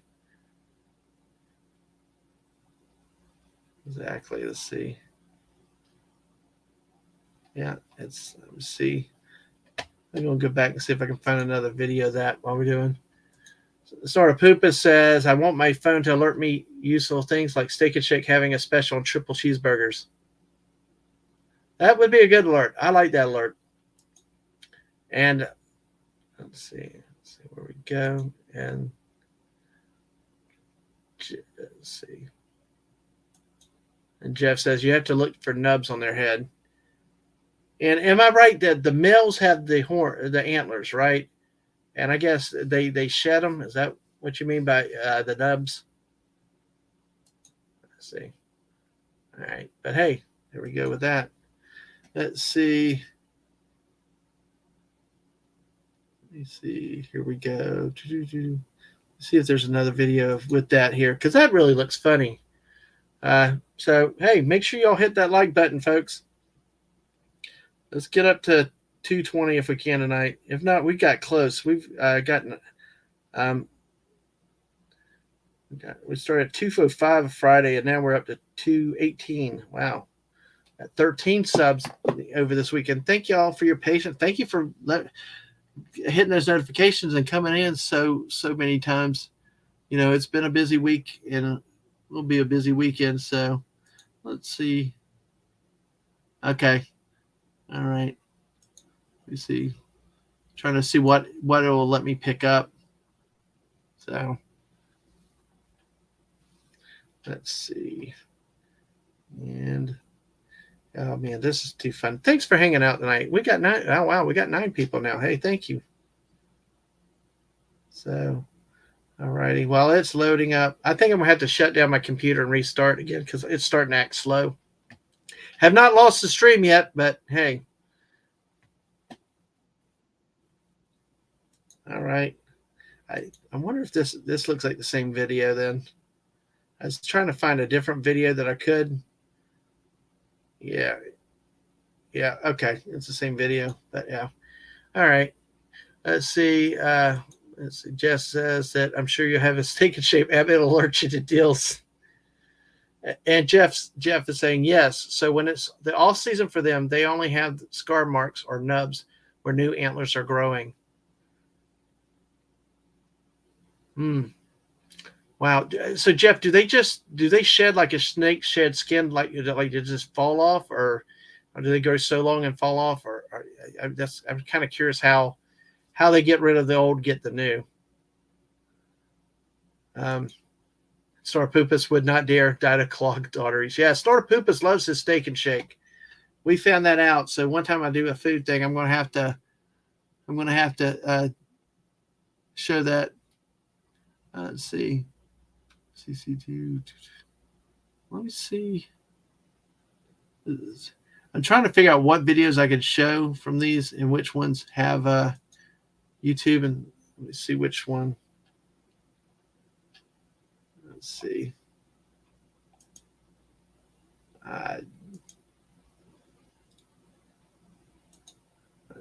Exactly. Let's see. Yeah, let's see. I'm going to go back and see if I can find another video of that while we're doing. Sort of Poopa says, I want my phone to alert me useful things like Steak and Shake having a special on triple cheeseburgers. That would be a good alert. I like that alert. And let's see where we go. And let's see. And Jeff says you have to look for nubs on their head. And am I right that the males have the antlers, right? And I guess they shed them. Is that what you mean by the nubs? Let's see. All right. But hey, there we go with that. Let's see. Let me see. Here we go. Let's see if there's another video with that here, because that really looks funny. So, hey, make sure y'all hit that like button, folks. Let's get up to 220 if we can tonight. If not, we got close. We've gotten we started at 205 Friday, and now we're up to 218. Wow, at 13 subs over this weekend. Thank y'all for your patience. Thank you for hitting those notifications and coming in so many times. You know, it's been a busy week, and it'll be a busy weekend. So let's see. Okay. All right. Let me see. Trying to see what it will let me pick up. So let's see. And oh man, this is too fun. Thanks for hanging out tonight. We got 9. Oh wow, we got 9 people now. Hey, thank you. So, all righty. While it's loading up, I think I'm gonna have to shut down my computer and restart again because it's starting to act slow. Have not lost the stream yet, but hey. All right. I wonder if this looks like the same video then. I was trying to find a different video that I could. Yeah. Yeah. Okay. It's the same video, but yeah. All right. Let's see. Jess says that I'm sure you have a Steak and Shake app. It'll alert you to deals. And Jeff is saying yes. So when it's the off season for them, they only have scar marks or nubs where new antlers are growing. Wow. So Jeff, do they shed like a snake shed skin, like it just fall off, or do they go so long and fall off? Or I'm kind of curious how they get rid of the old, get the new. Snorpupus would not dare die to clogged arteries. Yeah, Snorpupus loves his Steak and Shake. We found that out. So one time I do a food thing, I'm going to have to show that Let's see. CC2. Let me see. I'm trying to figure out what videos I could show from these and which ones have YouTube. And let me see which one. Let's see. Let's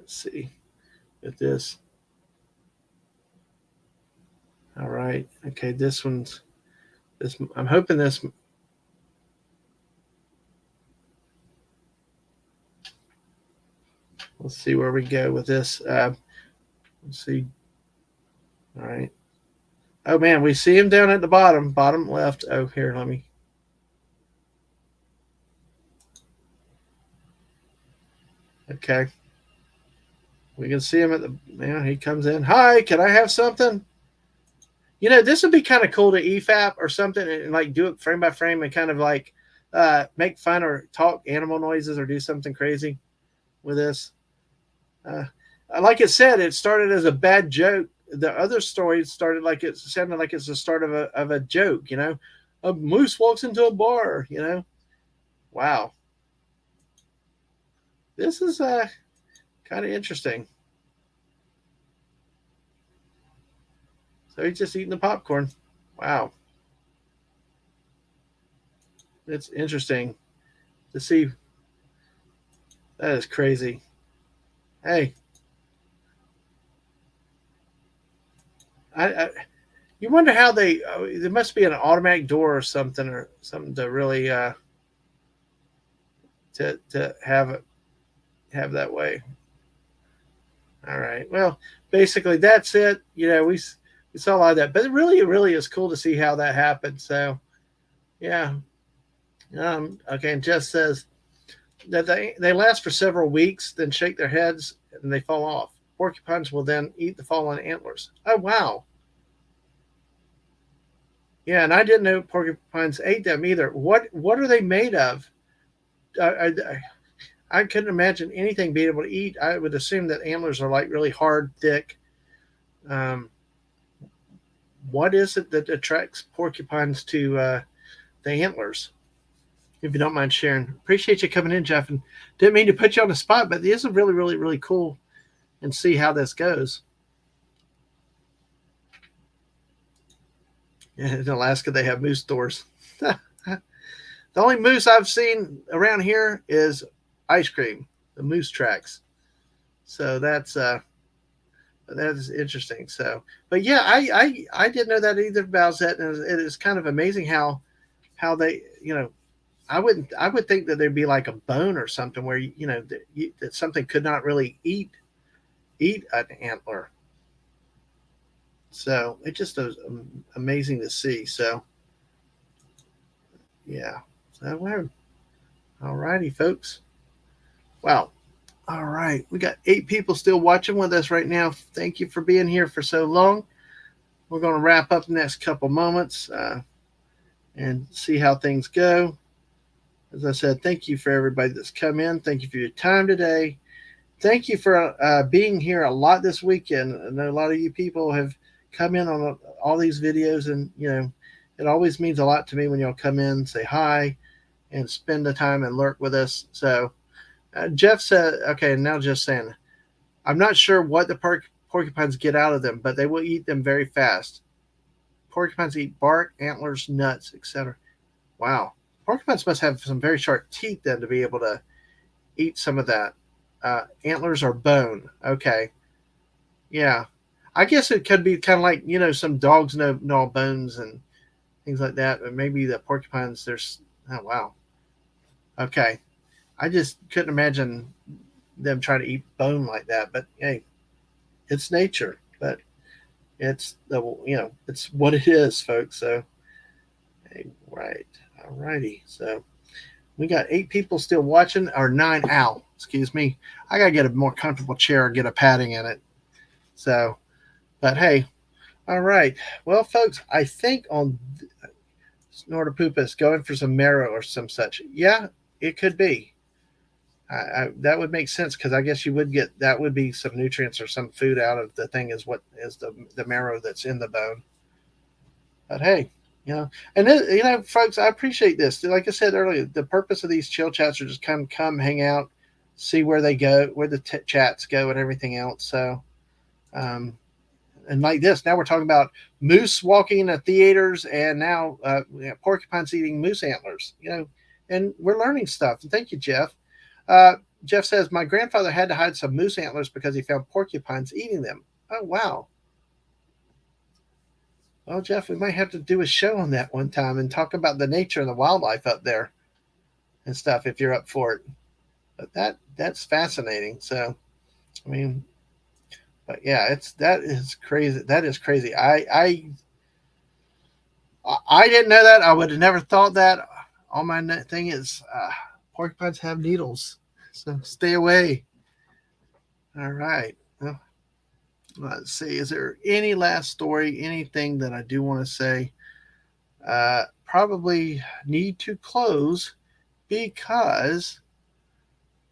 see. At this. All right. Okay. This one's. This. I'm hoping this. Let's see where we go with this. Let's see. All right. Oh man, we see him down at the bottom left. Oh, here, let me. Okay. We can see him at the. Yeah, he comes in. Hi, can I have something? You know, this would be kind of cool to EFAP or something, and like do it frame by frame and kind of like make fun or talk animal noises or do something crazy with this. Like it said, it started as a bad joke. The other story started like it sounded like it's the start of a joke. You know, a moose walks into a bar. You know, wow, this is kind of interesting. So he's just eating the popcorn. Wow, it's interesting to see. That is crazy. Hey, I you wonder how they? There must be an automatic door or something to really to have that way. All right. Well, basically that's it. You know, we saw a lot of that, but it really is cool to see how that happened. So yeah. Okay. And Jess says that they last for several weeks, then shake their heads and they fall off. Porcupines will then eat the fallen antlers. Oh wow. Yeah, and I didn't know porcupines ate them either. What are they made of? I couldn't imagine anything being able to eat. I would assume that antlers are like really hard, thick. Um, what is it that attracts porcupines to the antlers? If you don't mind sharing, appreciate you coming in, Jeff. And didn't mean to put you on the spot, but this is really, really, really cool, and see how this goes. In Alaska, they have moose doors. The only moose I've seen around here is ice cream, the moose tracks. So that is interesting. So, but yeah, I didn't know that either about that, and it is kind of amazing how they I would think that there'd be like a bone or something where that something could not really eat an antler. So it just is amazing to see. So yeah, so all righty, folks. Wow. All right, we got 8 people still watching with us right now. Thank you for being here for so long. We're going to wrap up the next couple moments and see how things go. As I said, thank you for everybody that's come in. Thank you for your time today. Thank you for being here a lot this weekend. I know a lot of you people have come in on all these videos, and it always means a lot to me when y'all come in, say hi, and spend the time and lurk with us. So Jeff said, okay, now just saying, I'm not sure what the porcupines get out of them, but they will eat them very fast. Porcupines eat bark, antlers, nuts, etc. Wow. Porcupines must have some very sharp teeth then to be able to eat some of that. Antlers are bone. Okay. Yeah. I guess it could be kind of like, some dogs know bones and things like that, but maybe the porcupines, oh, wow. Okay. I just couldn't imagine them trying to eat bone like that, but hey, it's nature, but it's what it is, folks. So, hey, right. All righty. So we got 8 people still watching, or 9. Ow, excuse me. I got to get a more comfortable chair and get a padding in it. So, but hey, all right. Well, folks, I think on Snortopoopas going for some marrow or some such. Yeah, it could be. That would make sense because I guess you would get that would be some nutrients or some food out of the thing is what is the marrow that's in the bone. But hey, and this, folks, I appreciate this. Like I said earlier, the purpose of these chill chats are just come hang out, see where they go, where the chats go, and everything else. So, um, and like this, now we're talking about moose walking into theaters, and now porcupines eating moose antlers. And we're learning stuff. And thank you, Jeff. Uh, Jeff says my grandfather had to hide some moose antlers because he found porcupines eating them. Oh wow. Well, Jeff, we might have to do a show on that one time and talk about the nature and the wildlife up there and stuff if you're up for it. But that's fascinating. So, I mean, but yeah, that is crazy. That is crazy. I didn't know that. I would have never thought that. All my thing is porcupines have needles, so stay away. All right. Well, let's see. Is there any last story? Anything that I do want to say? Probably need to close because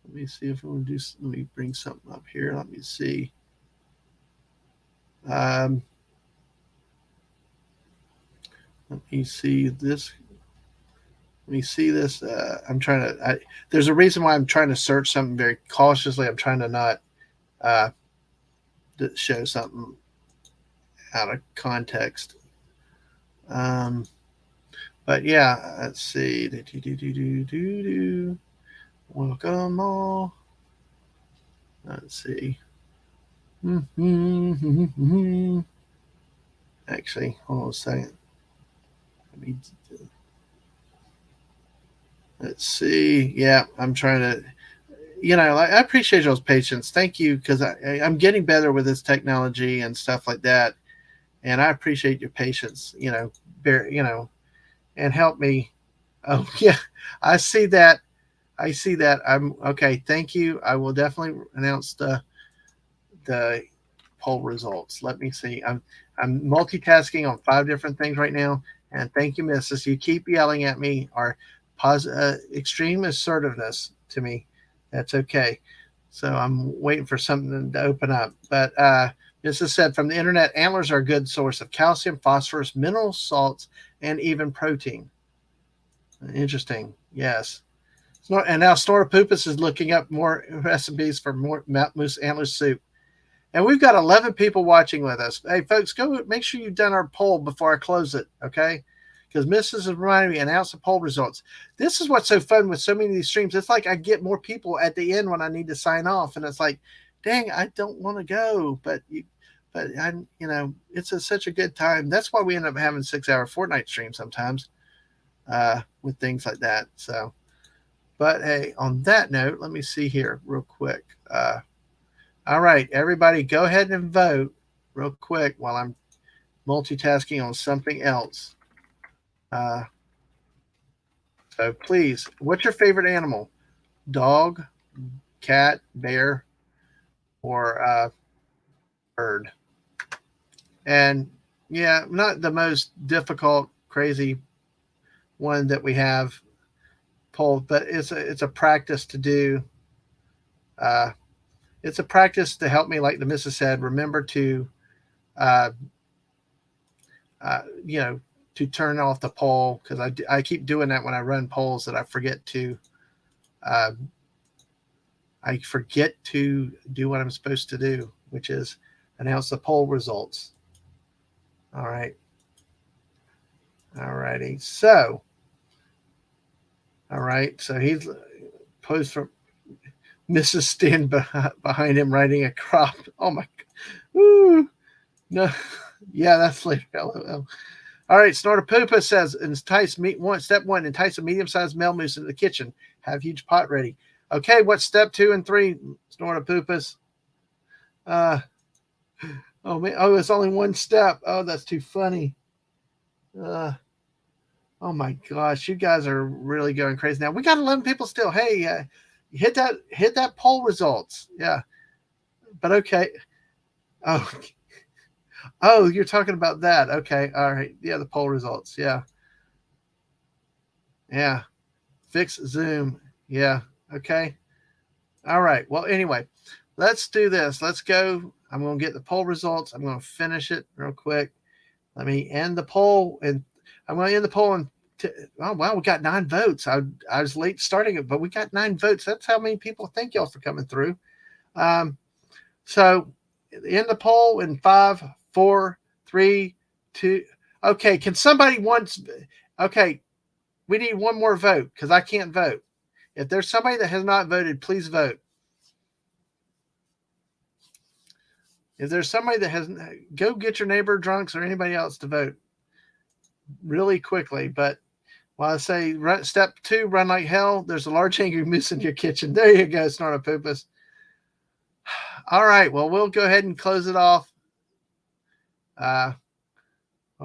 let me see if we want to do. Let me bring something up here. Let me see. Um, let me see this. Let me see this. I'm trying to. There's a reason why I'm trying to search something very cautiously. I'm trying to not uh, show something out of context. But yeah, let's see. Welcome all. Let's see. Actually, hold on a second. Let's see. Yeah, I'm trying to. I appreciate y'all's patience. Thank you, because I'm getting better with this technology and stuff like that, and I appreciate your patience. And help me. Oh yeah, I see that. I see that. I'm okay. Thank you. I will definitely announce the poll results. Let me see. I'm multitasking on 5 different things right now. And thank you, Mrs. You keep yelling at me or extreme assertiveness to me. That's okay. So I'm waiting for something to open up. But Mrs. said from the internet, antlers are a good source of calcium, phosphorus, mineral salts, and even protein. Interesting. Yes. And now Snortopupus is looking up more recipes for more moose antler soup. And we've got 11 people watching with us. Hey, folks, go make sure you've done our poll before I close it, okay? Because Mrs. is reminding me, announce the poll results. This is what's so fun with so many of these streams. It's like I get more people at the end when I need to sign off, and it's like, dang, I don't want to go, but I'm, it's such a good time. That's why we end up having 6-hour Fortnite streams sometimes with things like that. So, but hey, on that note, let me see here real quick. All right, everybody, go ahead and vote real quick while I'm multitasking on something else. So please, what's your favorite animal? Dog, cat, bear, or bird? And yeah, not the most difficult, crazy one that we have pulled, but it's a practice to do. It's a practice to help me, like the missus said, remember to, to turn off the poll, because I keep doing that when I run polls, that I forget to do what I'm supposed to do, which is announce the poll results. All right. All righty. So, all right. So he's posed from Mrs. stand behind him riding a crop. Oh my God. Ooh. No. Yeah, that's later. LOL. All right. Snortopoopa says, entice meat one. Step 1, entice a medium-sized male moose into the kitchen. Have huge pot ready. Okay, what's step 2 and 3, Snortopoopas? Oh man, it's only one step. Oh, that's too funny. Oh my gosh, you guys are really going crazy now. We got 11 people still. Hey, hit that poll results. Yeah, but okay. Oh, you're talking about that. Okay, all right. Yeah, the poll results. Yeah. Fix Zoom. Yeah. Okay. All right. Well, anyway, let's do this. Let's go. I'm going to get the poll results. I'm going to finish it real quick. Let me end the poll, and I'm going to end the poll. And oh wow, we got 9 votes. I was late starting it, but we got 9 votes. That's how many people. Thank y'all for coming through. So end the poll in 5, 4, 3, 2. Okay, can somebody once? Okay, we need one more vote because I can't vote. If there's somebody that has not voted, please vote. If there's somebody that hasn't, go get your neighbor, drunks, or anybody else to vote really quickly. But while I say step 2, run like hell, there's a large angry moose in your kitchen. There you go, Snortopoopus. All right, well, we'll go ahead and close it off. I'll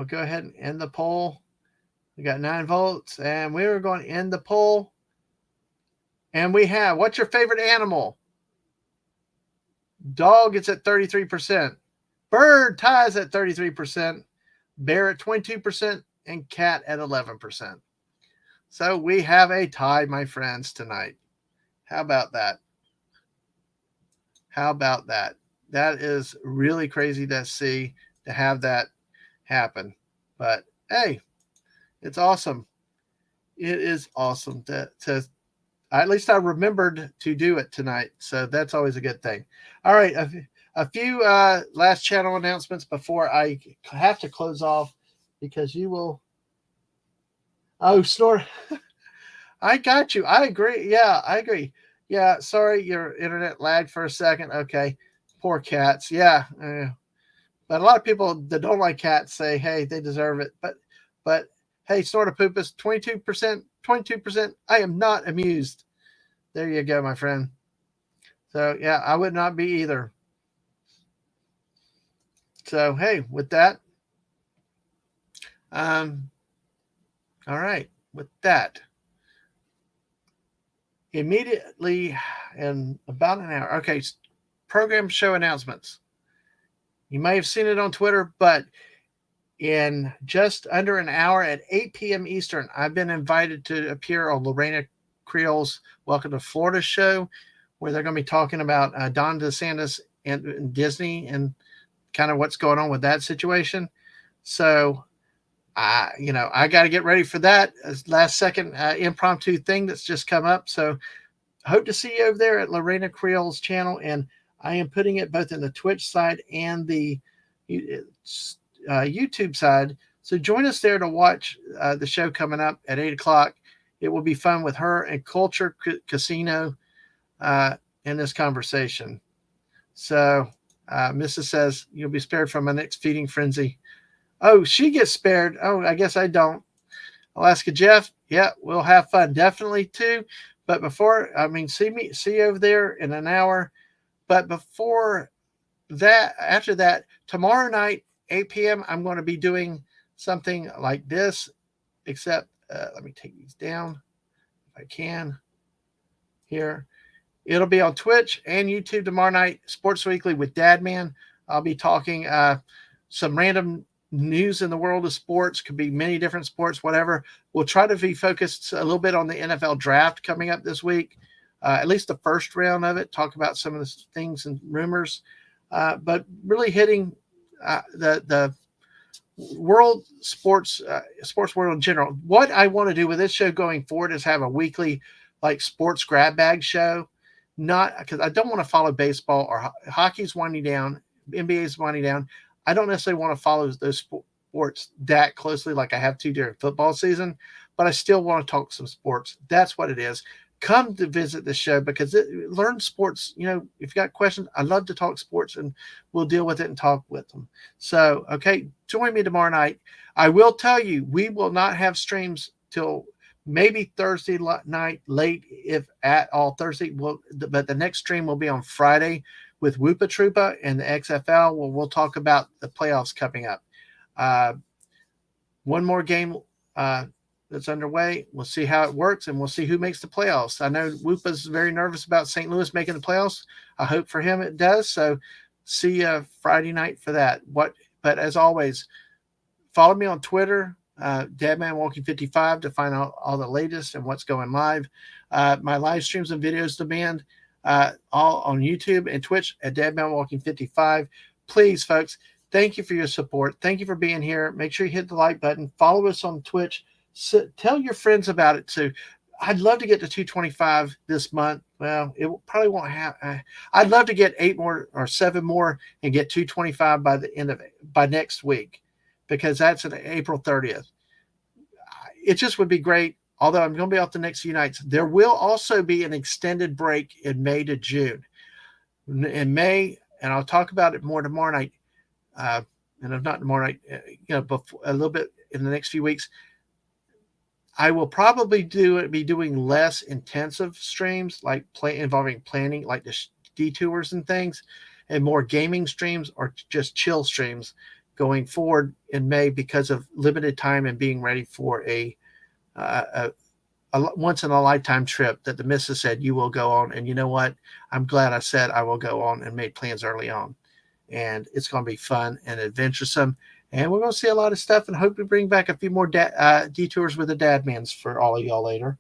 go ahead and end the poll. We got 9 votes, and we are going to end the poll. And we have, what's your favorite animal? Dog is at 33%. Bird ties at 33%. Bear at 22%. And cat at 11%. So we have a tie, my friends, tonight. How about that? How about that? That is really crazy to see, to have that happen. But hey, it's awesome. It is awesome to at least I remembered to do it tonight. So that's always a good thing. All right. A few last channel announcements before I have to close off, because you will. Oh, Snort. I got you. I agree. Yeah, I agree. Yeah. Sorry, your internet lagged for a second. Okay. Poor cats. Yeah. But a lot of people that don't like cats say, hey, they deserve it. But hey, Snortopoopus, 22%, 22%. I am not amused. There you go, my friend. So yeah, I would not be either. So hey, with that, all right, with that, immediately in about an hour. Okay, program show announcements. You may have seen it on Twitter, but in just under an hour at 8 p.m. Eastern, I've been invited to appear on Lorena Creel's Welcome to Florida show, where they're going to be talking about Don DeSantis and Disney and kind of what's going on with that situation. So, I got to get ready for that last second impromptu thing that's just come up. So I hope to see you over there at Lorena Creel's channel. And I am putting it both in the Twitch side and the YouTube side. So join us there to watch the show coming up at 8 o'clock. It will be fun with her and Culture Casino in this conversation. So Mrs. says, you'll be spared from my next feeding frenzy. Oh, she gets spared. Oh, I guess I don't. Alaska Jeff, yeah, we'll have fun. Definitely too. But before, see you over there in an hour. But before that, after that, tomorrow night, 8 p.m., I'm going to be doing something like this, except let me take these down if I can here. It'll be on Twitch and YouTube tomorrow night, Sports Weekly with Dadman. I'll be talking some random news in the world of sports. Could be many different sports, whatever. We'll try to be focused a little bit on the NFL draft coming up this week, at least the first round of it, talk about some of the things and rumors, but really hitting the world sports world in general. What I want to do with this show going forward is have a weekly like sports grab bag show, not because I don't want to follow baseball or hockey's winding down, NBA's winding down. I don't necessarily want to follow those sports that closely like I have to during football season, but I still want to talk some sports. That's what it is. Come to visit the show because learn sports. If you got questions, I love to talk sports and we'll deal with it and talk with them. So, okay, join me tomorrow night. I will tell you, we will not have streams till maybe Thursday night late, if at all Thursday. But the next stream will be on Friday with Whoopa Troopa and the XFL. We'll talk about the playoffs coming up. One more game that's underway. We'll see how it works, and we'll see who makes the playoffs. I know Whoopa's very nervous about St. Louis making the playoffs. I hope for him it does. So see you Friday night for that. But as always, follow me on Twitter, DadmanWalking55, to find out all the latest and what's going live. My live streams and videos demand all on YouTube and Twitch at DadmanWalking55. Please, folks, thank you for your support. Thank you for being here. Make sure you hit the like button. Follow us on Twitch. Tell your friends about it too. I'd love to get to 225 this month. Well, it probably won't happen. I'd love to get 8 more or 7 more and get 225 by the end of it, by next week, because that's an April 30th. It just would be great. Although I'm going to be off the next few nights. There will also be an extended break in May to June. In May, and I'll talk about it more tomorrow night, and if not tomorrow night, before, a little bit in the next few weeks. I will probably be doing less intensive streams, like involving planning, like the detours and things, and more gaming streams or just chill streams going forward in May, because of limited time and being ready for a once in a lifetime trip that the missus said you will go on. And you know what? I'm glad I said I will go on and made plans early on. And it's going to be fun and adventuresome. And we're going to see a lot of stuff, and hope to bring back a few more detours with the Dadmans for all of y'all later.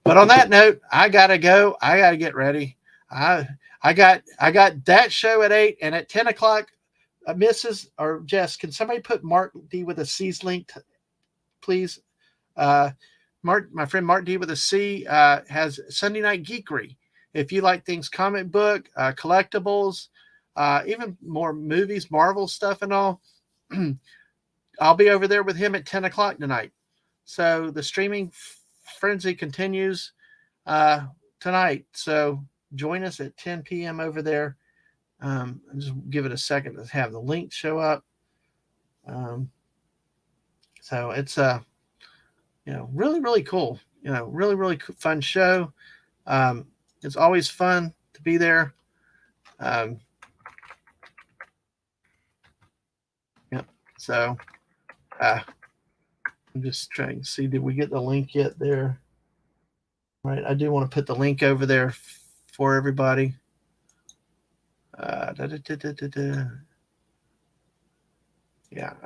But on that note, I got to go. I got to get ready. I got that show at 8, and at 10 o'clock, Mrs. or Jess, can somebody put Mark D with a C's link, please? Mark, my friend Mark D with a C, has Sunday Night Geekery. If you like things comic book, collectibles, even more movies, Marvel stuff and all, I'll be over there with him at 10 o'clock tonight. So the streaming frenzy continues tonight. So join us at 10 p.m. over there. I'll just give it a second to have the link show up. So it's really, really cool. Really, really fun show. It's always fun to be there. So I'm just trying to see, did we get the link yet there? All right, I do want to put the link over there for everybody. Yeah,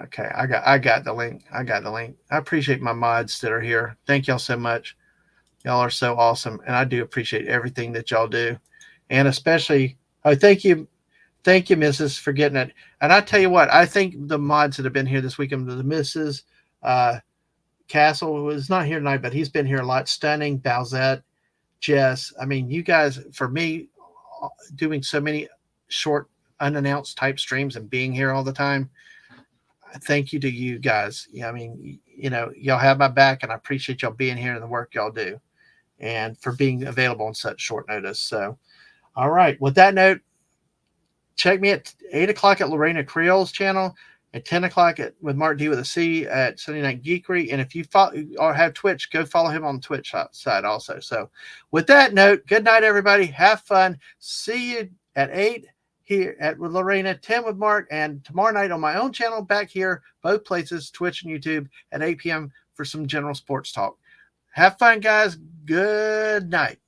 okay. I got the link. I appreciate my mods that are here. Thank y'all so much. Y'all are so awesome, and I do appreciate everything that y'all do. And especially, thank you, Mrs., for getting it. And I tell you what, I think the mods that have been here this weekend, the Mrs. Castle was not here tonight, but he's been here a lot. Stunning, Bowsette, Jess. I mean, you guys, for me, doing so many short, unannounced type streams and being here all the time, thank you to you guys. Yeah, I mean, y'all have my back, and I appreciate y'all being here and the work y'all do, and for being available on such short notice. So, all right. With that note, check me at 8 o'clock at Lorena Creole's channel, at 10 o'clock with Mark D with a C at Sunday Night Geekery. And if you follow or have Twitch, go follow him on the Twitch side also. So with that note, good night, everybody. Have fun. See you at 8 here with Lorena, 10 with Mark, and tomorrow night on my own channel back here, both places, Twitch and YouTube, at 8 p.m. for some general sports talk. Have fun, guys. Good night.